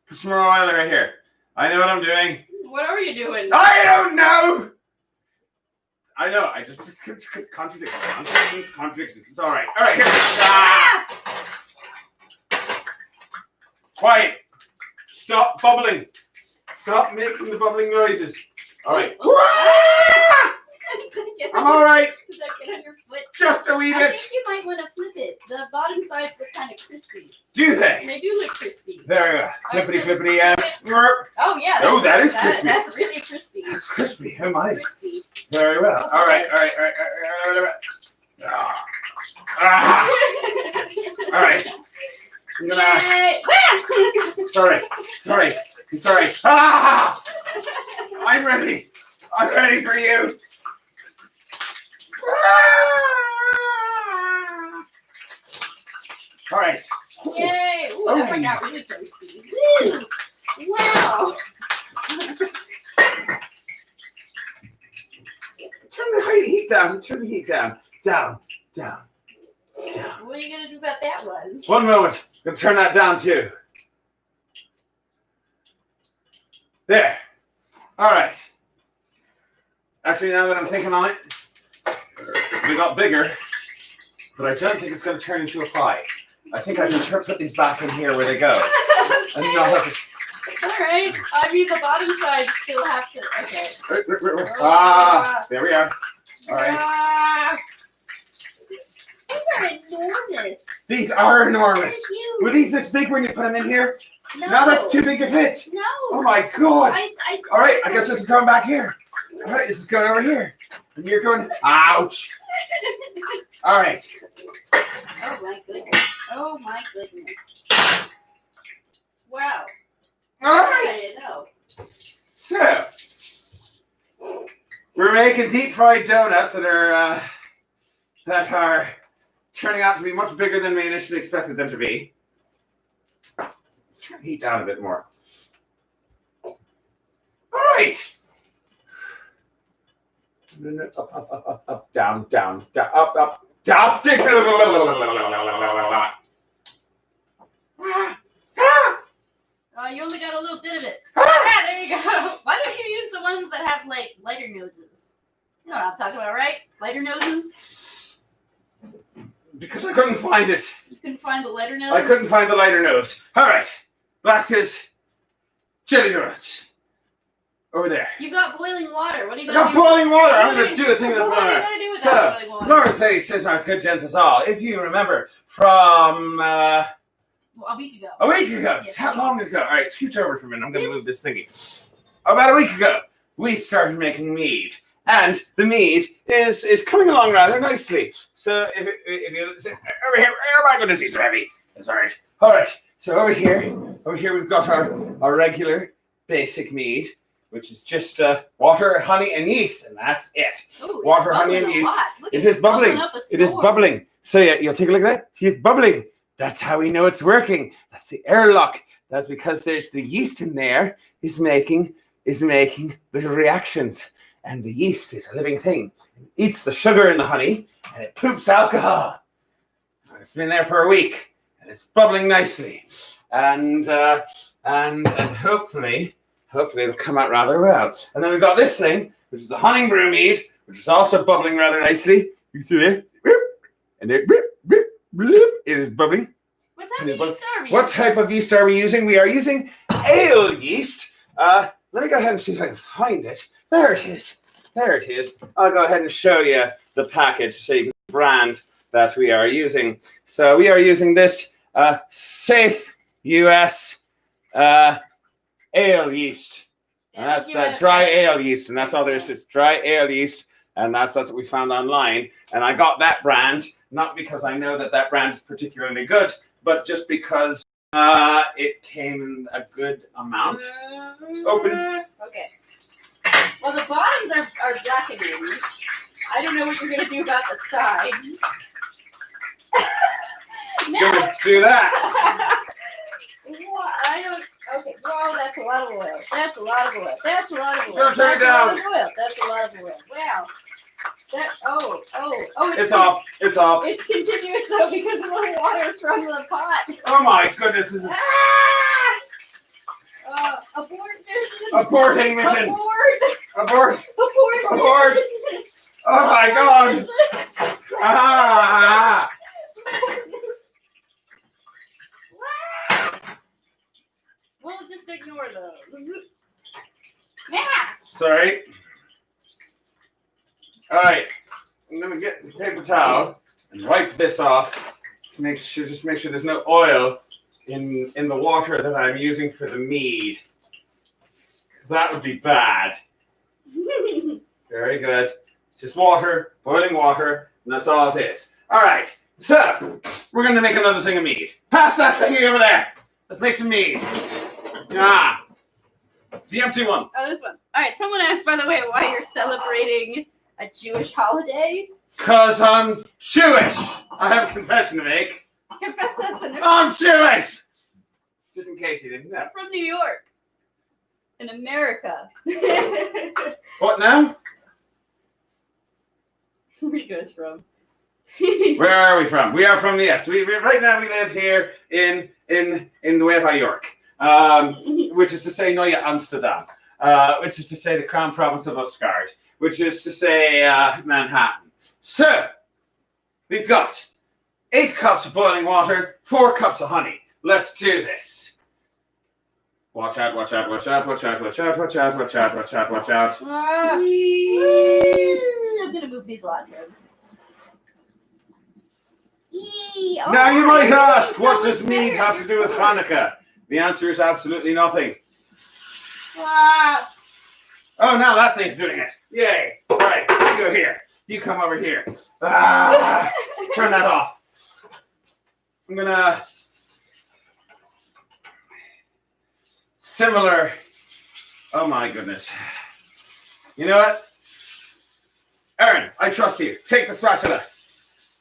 Put some more oil right here. I know what I'm doing. what are you doing? I don't know. I know. I just contradictions. It's all right. All right. Here. Ah! Quiet. Stop bubbling. Stop making the bubbling noises. All right. I'm all right. Does that get on your foot? Just a wee I bit. think you might want to flip it. The bottom sides look kind of crispy. Do they? They do look crispy. There we go. Flippity, flippity, and Oh yeah. Oh, that is crispy. That's really crispy. That's crispy. Oh That's my. crispy. Very well. All right. Ah. All right. I'm gonna. Yay! Sorry. It's all right. Ah! I'm ready. I'm ready for you. All right. Yay! Ooh, Oh. that one got really crispy. Woo! Wow! Turn the heat down. Turn the heat down. Down. What are you gonna do about that one? One moment. I'm gonna turn that down too. There. All right. Actually, now that I'm thinking on it, we got bigger, but I don't think it's going to turn into a pie. I think I can put these back in here where they go. I think I'll have to. All right. I mean, the bottom side still have to. Okay. Ah, there we are. All right. Ah. These are enormous. These are enormous. They're huge. Were these this big when you put them in here? No. Now that's too big a fit. No. Oh my God. I All right, I guess this is going back here. All right, this is going over here. And you're going, ouch. All right. Oh my goodness. Oh my goodness. Wow. All right. I know. So, we're making deep fried donuts that are turning out to be much bigger than we initially expected them to be. Let's turn the heat down a bit more. All right. Up, down, up, down, stick. You only got a little bit of it. Ah, there you go. Why don't you use the ones that have like lighter noses? You know what I'm talking about, right? Lighter noses. Because I couldn't find it. You couldn't find the lighter nose. I couldn't find the lighter nose. All right. Latkes jelly donuts. Over there. You got boiling water. What are you I gonna got do? boiling water. I'm going to do a thing with the What are you water. gonna do with So, that boiling water? Lawrence says, "Our good gents all." If you remember from Well, a week ago. a week ago, Yes, how please. long ago? All right, scooch over for a minute. I'm going to move this thingy. About a week ago, we started making mead, and the mead is coming along rather nicely. So if you say, over here, oh my goodness, he's so heavy. That's all right. All right. So over here we've got our regular basic mead, which is just water, honey, and yeast, and that's it. Ooh, it's Water, honey, bubbling and a yeast. lot. Look, It it's is bubbling. up a It is storm. bubbling. So yeah, you'll take a look at that. See, it's bubbling. That's how we know it's working. That's the airlock. That's because there's the yeast in there is making little reactions. And the yeast is a living thing. It eats the sugar in the honey and it poops alcohol. And it's been there for a week and it's bubbling nicely. And hopefully it'll come out rather well. And then we've got this thing, which is the honey brew mead, which is also bubbling rather nicely. You see there? And there, it is bubbling. What type of yeast are we? What type of yeast are we using? We are using ale yeast. Let me go ahead and see if I can find it. There it is. I'll go ahead and show you the package so you can brand that we are using. So we are using this safe US ale yeast. And that's that dry ale yeast. And that's all there is. It's dry ale yeast. And that's what we found online. And I got that brand, not because I know that brand is particularly good, but just because it came in a good amount. Open. Okay. Well, the bottoms are blackening. I don't know what you're going to do about the sides. Gonna do that. What? I don't. Okay. Well, that's a lot of oil. That's a lot of oil. That's a lot of oil. Don't turn it down. That's a lot of oil. Wow. That. Oh. It's off. It's off. It's continuous though because of the water from the pot. Oh my goodness! This is Abort mission. aborting mission. Abort. Abort. Oh my God! Ah! We'll just ignore those. Yeah. Sorry. All right. I'm gonna get the paper towel and wipe this off to make sure there's no oil in the water that I'm using for the mead, because that would be bad. Very good. It's just water, boiling water, and that's all it is. All right. So we're gonna make another thing of mead. Pass that thingy over there. Let's make some mead. Ah, the empty one. Oh, this one. All right. Someone asked, by the way, why you're celebrating a Jewish holiday. Cause I'm Jewish. I have a confession to make. Confess this. I'm Jewish. Just in case you didn't know. I'm from New York. In America. What now? Where you guys from? Where are we from? We are from right now we live here in Nueva York, which is to say Neue Amsterdam, which is to say the Crown Province of Ostgard, which is to say Manhattan. So we've got 8 cups of boiling water, 4 cups of honey. Let's do this. Watch out, watch out, watch out, watch out, watch out, watch out, watch out, watch out, watch out. I'm gonna move these latkes. Now you might ask, what does mead have to do with Hanukkah? The answer is absolutely nothing. Oh, now that thing's doing it. Yay. All right, you go here. You come over here. Turn that off. I'm gonna... Similar... Oh my goodness. You know what? Aaron, I trust you. Take the spatula.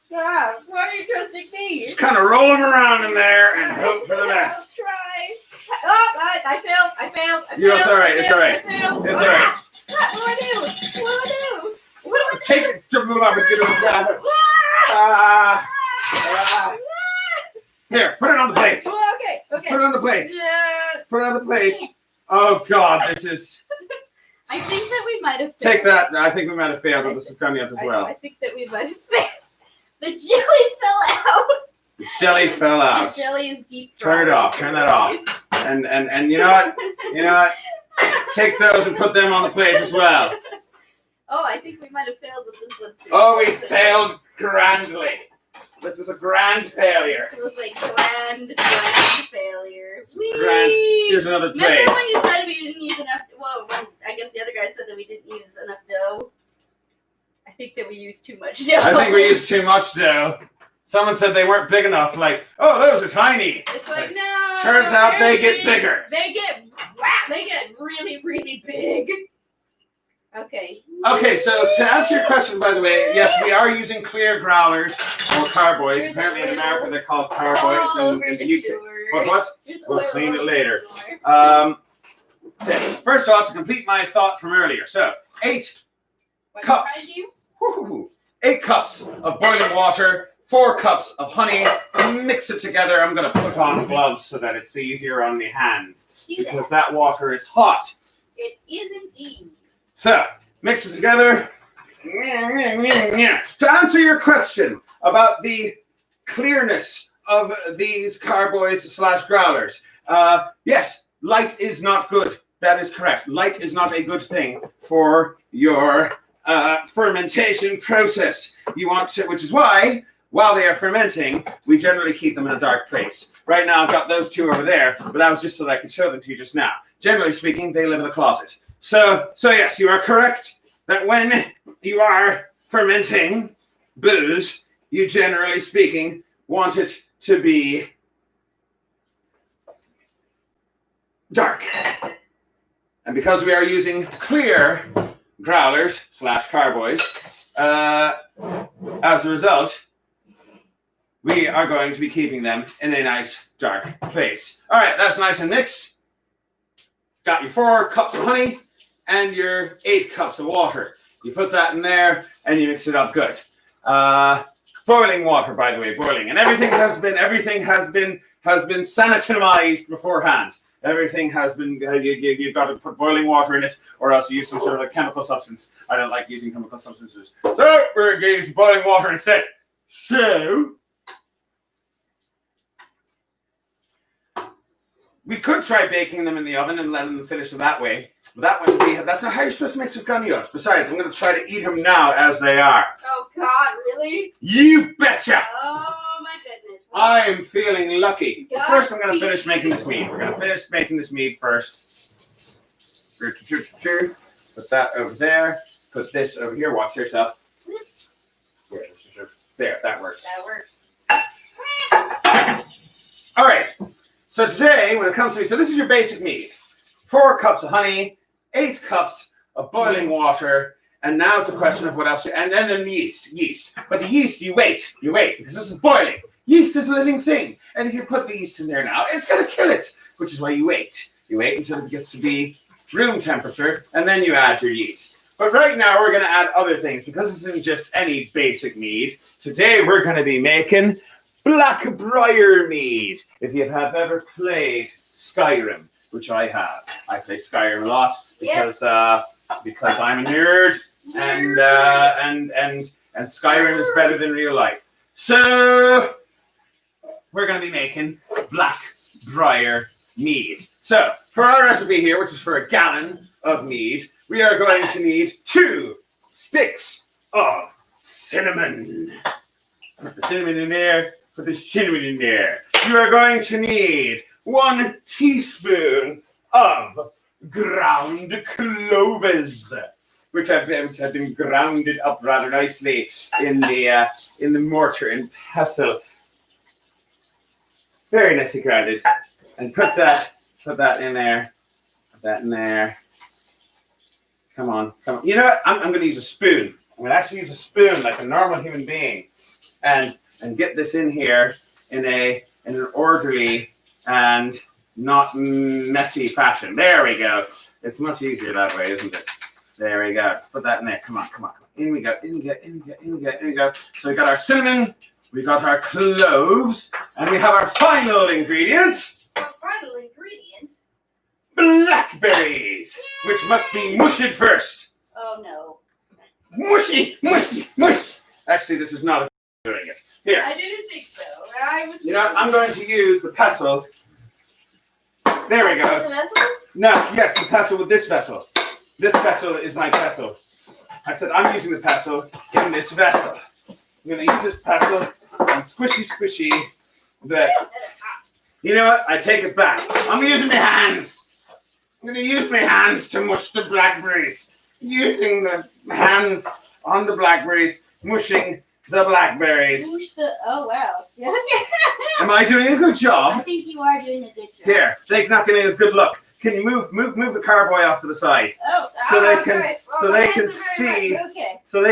Why are you trusting me? Just kind of roll them around in there and hope for the best. I'll try. Oh, I failed. It's all right. It's all right. What It's all right. do I do? Take it. Here, put it on the plate. Oh, okay. Put it on the plate. Just... Put it on the plate. Oh God, this is. I think that we might have failed. Take that. I think we might have failed with the Sufganiyot as well. I think that we might have failed. The jelly fell out. The jelly fell out. The jelly is deep fried. Turn it off. Turn that off. And you know what? You know what? Take those and put them on the plate as well. Oh, I think we might have failed with this one too. Oh, we failed grandly. This is a grand failure. This was a grand failure. Grand. Here's another plate. Remember when you said we didn't use enough? Well, I guess the other guy said that we didn't use enough dough. I think that we used too much dough. I think we used too much dough. Someone said they weren't big enough. Like, oh, those are tiny. It's like, no. Turns out they get bigger. They get really, really big. Okay. Okay, so to answer your question, by the way, yes, we are using clear growlers or carboys. Apparently in America they're called carboys, and in the UK. What? We'll clean it later. So first off, to complete my thought from earlier. So 8 cups. 8 cups of boiling water, 4 cups of honey. Mix it together. I'm going to put on gloves so that it's easier on my hands because that water is hot. It is indeed. So, mix it together. To answer your question about the clearness of these carboys / growlers, yes, light is not good. That is correct. Light is not a good thing for your fermentation process. You want to, which is why while they are fermenting, we generally keep them in a dark place. Right now, I've got those two over there, but that was just so that I could show them to you just now. Generally speaking, they live in a closet. So yes, you are correct that when you are fermenting booze, you generally speaking want it to be dark. And because we are using clear growlers / carboys, as a result, we are going to be keeping them in a nice dark place. All right, that's nice and mixed. Got your 4 cups of honey and your 8 cups of water. You put that in there and you mix it up good. Boiling water, by the way, boiling, and everything has been sanitized beforehand. Everything has been, you've got to put boiling water in it, or else you use some sort of a chemical substance. I don't like using chemical substances. So we're going to use boiling water instead. So we could try baking them in the oven and letting them finish them that way. But that's not how you're supposed to make sufganiyot. Besides, I'm going to try to eat them now as they are. Oh, God, really? You betcha! Oh, my goodness. I'm feeling lucky. God First, I'm going to speed. finish making this mead. We're going to finish making this mead first. Put that over there. Put this over here. Watch yourself. There, that works. That works. All right. So today, when it comes to me, so this is your basic mead. 4 cups of honey, 8 cups of boiling water, and now it's a question of what else. And then yeast. But the yeast, you wait, because this is boiling. Yeast is a living thing. And if you put the yeast in there now, it's going to kill it, which is why you wait. You wait until it gets to be room temperature, and then you add your yeast. But right now, we're going to add other things, because this isn't just any basic mead. Today, we're going to be making Black Briar Mead. If you have ever played Skyrim, which I have. I play Skyrim a lot because I'm a nerd, and Skyrim is better than real life. So we're going to be making Black Briar Mead. So for our recipe here, which is for a gallon of mead, we are going to need 2 sticks of cinnamon. Put the cinnamon in there. Put the cinnamon in there. You are going to need 1 teaspoon of ground cloves, which have been grounded up rather nicely in the mortar and pestle. Very nicely grounded. And put that in there. Put that in there. Come on. You know what? I'm going to use a spoon. I'm going to actually use a spoon like a normal human being, and get this in here in an orderly and not messy fashion. There we go. It's much easier that way, isn't it? There we go. Let's put that in there. Come on. In we go. So we got our cinnamon, we got our cloves, and we have our final ingredient. Our final ingredient? Blackberries, which must be mushed first. Oh, no. Mushy. Actually, this is not a doing it. Here. I didn't think so. I'm going to use the pestle. There we go. The vessel? No, yes, the pestle with this vessel. This vessel is my pestle. I said I'm using the pestle in this vessel. I'm going to use this pestle and squishy the... You know what? I take it back. I'm using my hands. I'm going to use my hands to mush the blackberries. Using the hands on the blackberries, mushing the blackberries. Oh, wow. Am I doing a good job? I think you are doing a good job. Here, they're not getting a good look. Can you move the carboy off to the side? So they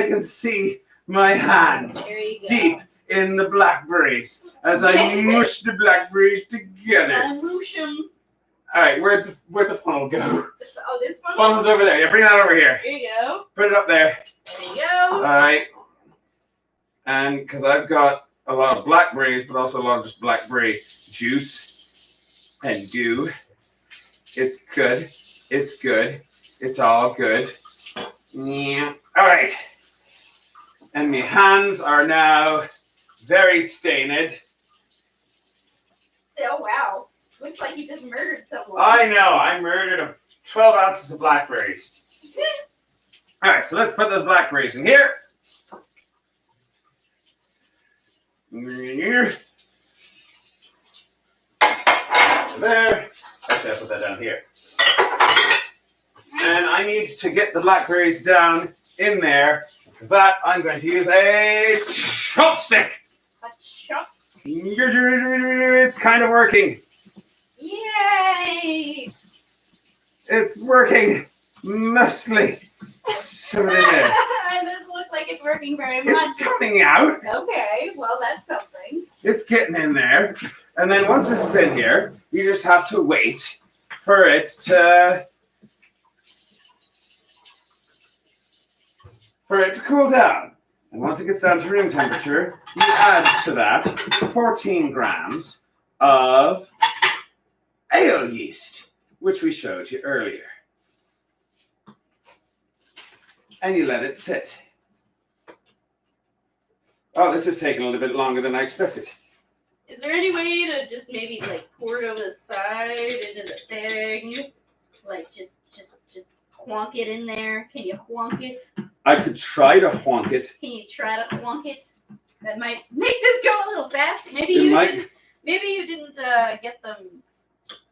can see my hands deep in the blackberries as I mush the blackberries together. Gotta moosh 'em. All right, where'd the funnel go? Oh, this funnel? Funnel's over there. Yeah, bring that over here. Here you go. Put it up there. There you go. All right. And because I've got a lot of blackberries, but also a lot of just blackberry juice and goo. It's good. It's all good. Yeah. All right. And my hands are now very stained. Oh, wow. Looks like you just murdered someone. I know. I murdered 12 ounces of blackberries. All right. So let's put those blackberries in here. here. And I need to get the blackberries down in there. For that, I'm going to use a chopstick. A chopstick. It's kind of working. Yay! It's working mostly. Shove it in there. It doesn't look like it's working very much. It's coming out. Okay, well, that's something. It's getting in there. And then once this is in here, you just have to wait for it to cool down. And once it gets down to room temperature, you add to that 14 grams of ale yeast, which we showed you earlier. And you let it sit. Oh, this is taking a little bit longer than I expected. Is there any way to just maybe like pour it over the side into the thing? Like just honk it in there? Can you honk it? I could try to honk it. Can you try to honk it? That might make this go a little fast. Maybe you didn't get them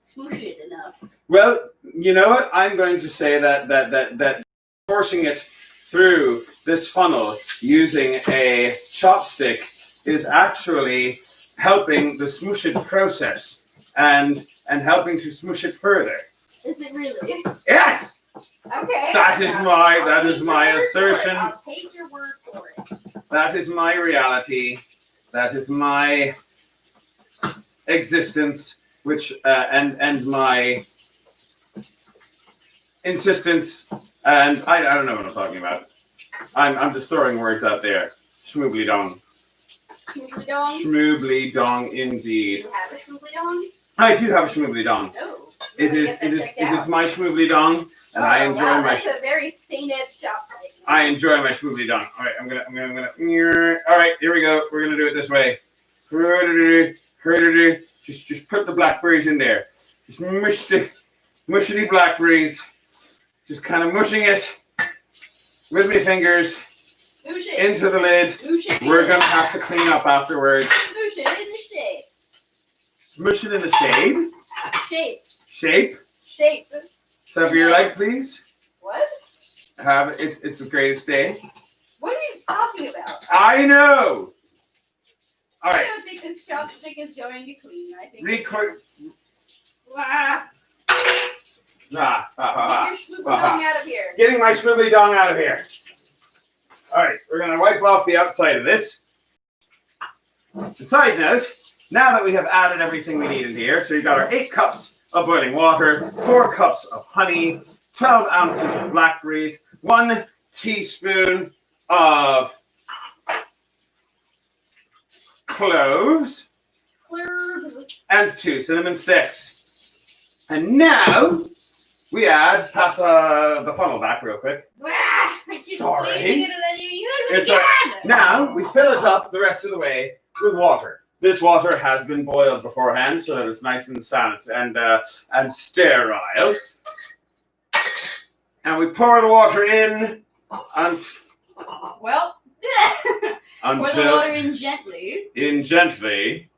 smooshed enough. Well, you know what? I'm going to say that forcing it through this funnel using a chopstick is actually helping the smooshing process and helping to smoosh it further. Is it really? Yes. Okay. That is my assertion. I'll take your word for it. That is my reality. That is my existence, which and my insistence. And I don't know what I'm talking about. I'm just throwing words out there. Schmoobly dong. Schmoobly dong? Schmoobly dong indeed. Do you have a schmoobly dong? I do have a schmoobly dong. Oh. It is my schmoobly dong, and I enjoy my. That's a very stained edge chopstick. I enjoy my schmoobly dong. All right, I'm gonna. All right, here we go. We're gonna do it this way. Just put the blackberries in there. Just mush the blackberries. Just kind of mushing it with my fingers into the lid. We're going to have to clean up afterwards. Smush it in the shade. Smush it in the shade? Shape. So for your leg, please. What? It's the greatest day. What are you talking about? I know. All right. I don't think this chopstick is going to clean. I think. Record. Get your schmoobly dong out of here. Getting my schmoobly dong out of here. All right, we're going to wipe off the outside of this. Side note, now that we have added everything we need in here, so you've got our 8 cups of boiling water, 4 cups of honey, 12 ounces of blackberries, 1 teaspoon of cloves, and 2 cinnamon sticks. And now we pass the funnel back real quick. Sorry. Now we fill it up the rest of the way with water. This water has been boiled beforehand so that it's nice and and sterile. And we pour the water in pour the water in gently.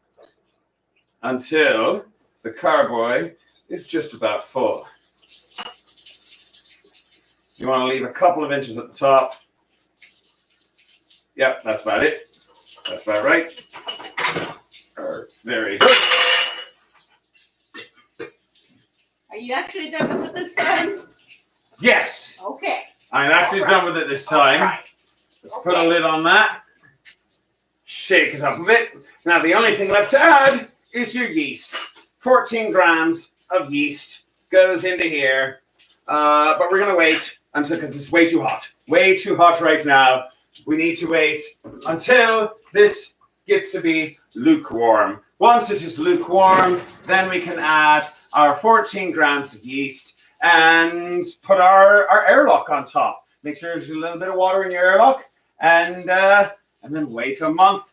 Until the carboy is just about full. You want to leave a couple of inches at the top. Yep, that's about it. That's about right. Very good. Are you actually done with it this time? Yes. Okay. I'm actually done with it this time. Right. Let's put a lid on that. Shake it up a bit. Now the only thing left to add is your yeast. 14 grams of yeast goes into here. But we're going to wait until, because it's way too hot. Way too hot right now. We need to wait until this gets to be lukewarm. Once it is lukewarm, then we can add our 14 grams of yeast and put our airlock on top. Make sure there's a little bit of water in your airlock, and then wait a month.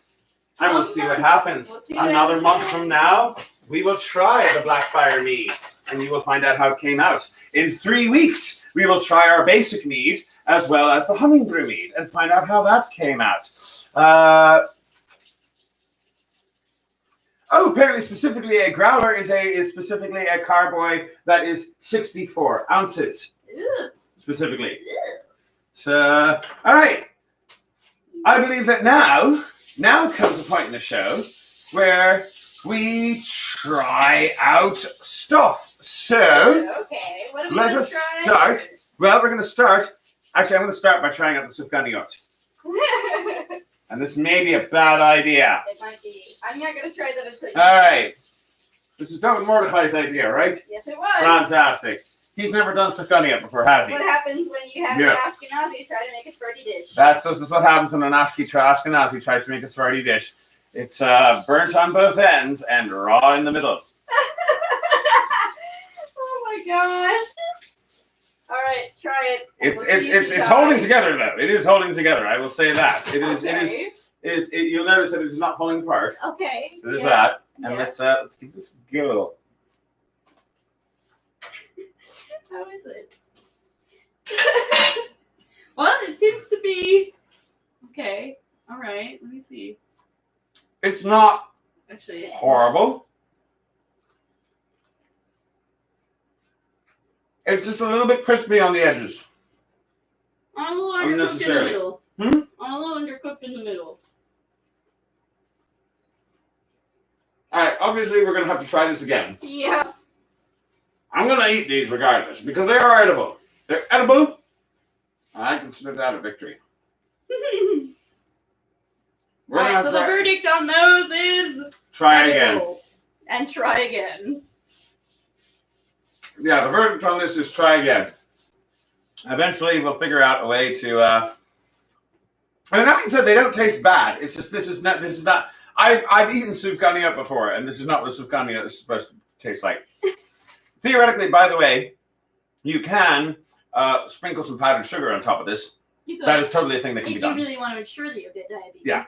And we'll see what happens. Another month from now, we will try the Black Briar Mead, and you will find out how it came out. In 3 weeks, we will try our basic mead as well as the Hummingbrew mead and find out how that came out. Oh, apparently specifically a growler is specifically a carboy that is 64 ounces. Ooh. Specifically. Ooh. So, all right. I believe that now comes a point in the show where we try out stuff. So, Okay, what are we let gonna us try start. first? Well, we're going to start. Actually, I'm going to start by trying out the Sufganiyot. It And this may be a bad idea. might be. I'm not gonna try that until you. All right. This is David Mordecai's idea, right? Yes, it was. Fantastic. He's never done Sufganiyot before, has he? What happens when you have Yeah. an Ashkenazi try to make a Sephardi dish? This is what happens when an Ashkenazi tries to make a Sephardi dish. It's burnt on both ends and raw in the middle. Oh my gosh. All right, try it. and we'll see if It's you holding die. together though. It is holding together. I will say that. Okay. You'll notice that it is not falling apart. Okay. So there's yeah. that. And Yeah. let's give this a go. How is it? Well, it seems to be okay. All right. Let me see. It's not Actually, horrible. It's just a little bit crispy on the edges. I'm a little undercooked in the Unnecessarily. middle. Hmm? I'm a little undercooked in the middle. All right, obviously we're going to have to try this again. Yeah. I'm going to eat these regardless because they are edible. They're edible. I consider that a victory. We're gonna Alright, have so to the verdict on those is try again. edible. And try again. Yeah, the verdict on this is try again. Eventually, we'll figure out a way to. I mean, that being said, they don't taste bad. It's just this is not. I've eaten Sufganiyot before, and this is not what Sufganiyot is supposed to taste like. Theoretically, by the way, you can sprinkle some powdered sugar on top of this. You That could, is totally a thing that can if be you done. really want to ensure that you get diabetes. Yeah.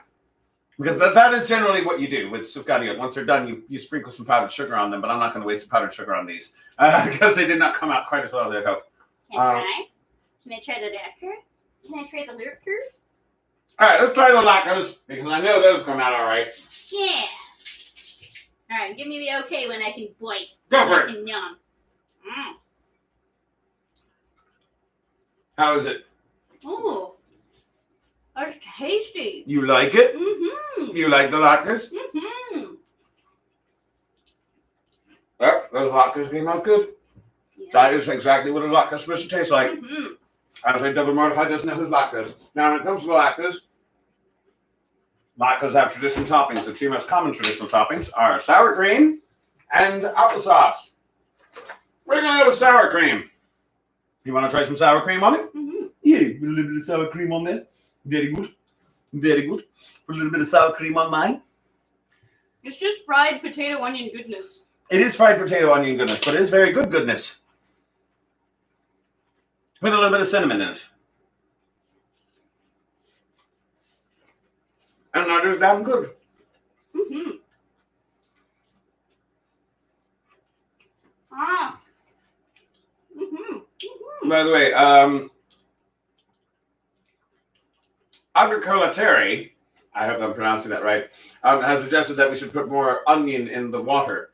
Because that is generally what you do with Sufganiyot. Once they're done, you sprinkle some powdered sugar on them, but I'm not going to waste the powdered sugar on these because they did not come out quite as well as I'd hoped. Can I try? Can I try the lurker? Can I try the lurker? All right, let's try the Latkes because I know those come out all right. Yeah. Alright, give me the okay when I can bite. Go and for I it. can yum. Mm. How is it? Ooh. That's tasty. You like it? Mm-hmm. You like the Latkes? Mm-hmm. Yep, those Latkes came out good. Yeah. That is exactly what a Latke is supposed to taste like. Mm-hmm. I was like, David Mordecai doesn't know his Latkes. Now, when it comes to the Latkes have traditional toppings. The two most common traditional toppings are sour cream and applesauce. We're going to go with sour cream. You want to try some sour cream on it? Mm-hmm. Yeah, put a little bit of sour cream on there. Very good. Very good. Put a little bit of sour cream on mine. It's just fried potato onion goodness. It is fried potato onion goodness, but it is very good goodness. With a little bit of cinnamon in it. And that is damn good. Mm-hmm. Ah. Mm-hmm. Mm-hmm. By the way, Agricolateri, I hope I'm pronouncing that right, has suggested that we should put more onion in the water.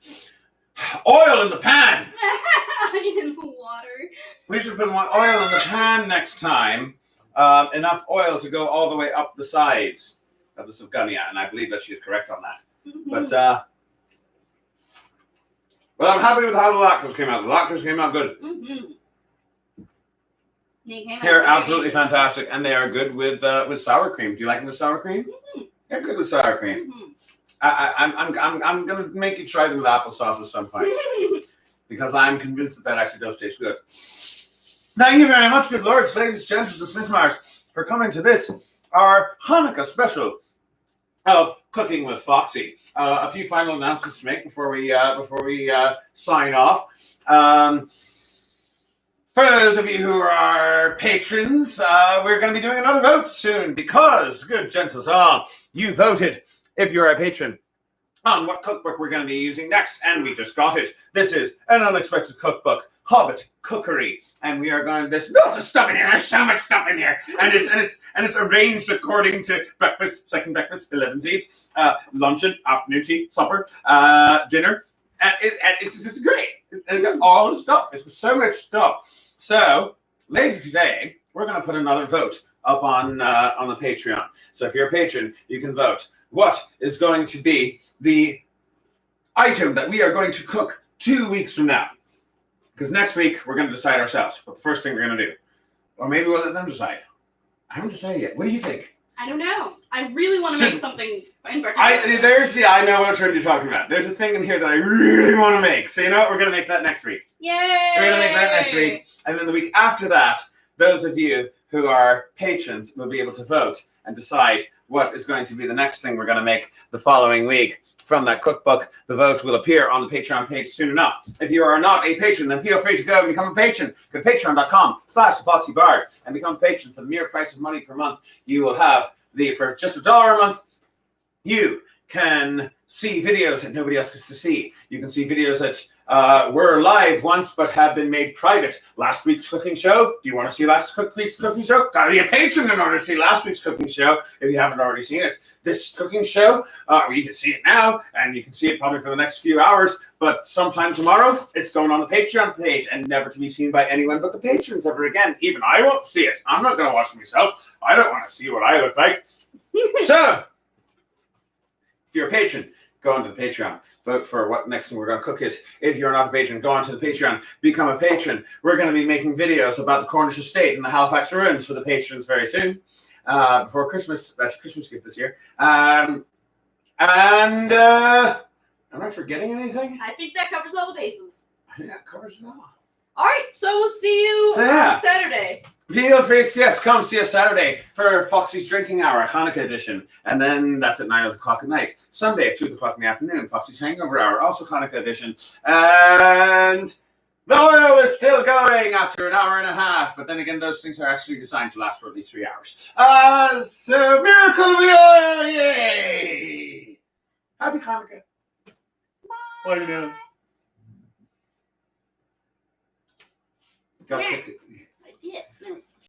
Oil in the pan! Onion in the water. We should put more oil in the pan next time. Enough oil to go all the way up the sides of the Sufganiyot, and I believe that she is correct on that. Mm-hmm. But I'm happy with how the Latkes came out. The Latkes came out good. Mm-hmm. They came out They're very absolutely good. fantastic, and they are good with sour cream. Do you like them with sour cream? Mm-hmm. They're good with sour cream. Mm-hmm. I'm gonna make you try them with applesauce at some point because I'm convinced that actually does taste good. Thank you very much, good lords, ladies, gentlemen, and Smithmars, for coming to this our Hanukkah special of Cooking with Foxy. A few final announcements to make before we sign off. For those of you who are patrons, we're going to be doing another vote soon because, good gentles all, you voted. If you're a patron, on what cookbook we're going to be using next, and we just got it. This is an unexpected cookbook, Hobbit Cookery, and we are going to. There's lots of stuff in here. There's so much stuff in here, and it's arranged according to breakfast, second breakfast, 11sies, luncheon, afternoon tea, supper, dinner, and it's great. It's got all the stuff. It's so much stuff. So later today, we're going to put another vote up on the Patreon. So if you're a patron, you can vote. What is going to be the item that we are going to cook 2 weeks from now? Because next week, we're going to decide ourselves what the first thing we're going to do. Or maybe we'll let them decide. I haven't decided yet. What do you think? I don't know. I really want to make something in particular. I know what you're talking about. There's a thing in here that I really want to make. So you know what? We're going to make that next week. Yay! We're going to make that next week. And then the week after that, those of you who are patrons will be able to vote and decide what is going to be the next thing we're going to make the following week from that cookbook. The vote will appear on the Patreon page soon enough. If you are not a patron, then feel free to go and become a patron. Go to patreon.com/thefoxybard and become a patron for the mere price of money per month. You will have for just $1 a month, you can see videos that nobody else gets to see. You can see videos that were live once but have been made private. Last week's cooking show. Do you want to see last week's cooking show? Gotta be a patron in order to see last week's cooking show if you haven't already seen it. This cooking show, you can see it now, and you can see it probably for the next few hours, but sometime tomorrow, it's going on the Patreon page and never to be seen by anyone but the patrons ever again. Even I won't see it. I'm not going to watch it myself. I don't want to see what I look like. So, if you're a patron, go onto the Patreon. Vote for what next thing we're going to cook is. If you're not a patron, go onto the Patreon. Become a patron. We're going to be making videos about the Cornish estate and the Halifax ruins for the patrons very soon. Before Christmas. That's a Christmas gift this year. Am I forgetting anything? I think that covers all the bases. I think that covers it all. All right, so we'll see you on Saturday. Feel free, yes, come see us Saturday for Foxy's Drinking Hour, Hanukkah edition. And then that's at 9 o'clock at night. Sunday at 2 o'clock in the afternoon, Foxy's Hangover Hour, also Hanukkah edition. And the oil is still going after an hour and a half. But then again, those things are actually designed to last for at least 3 hours. So, miracle of the oil, yay! Happy Hanukkah. Bye now. I did.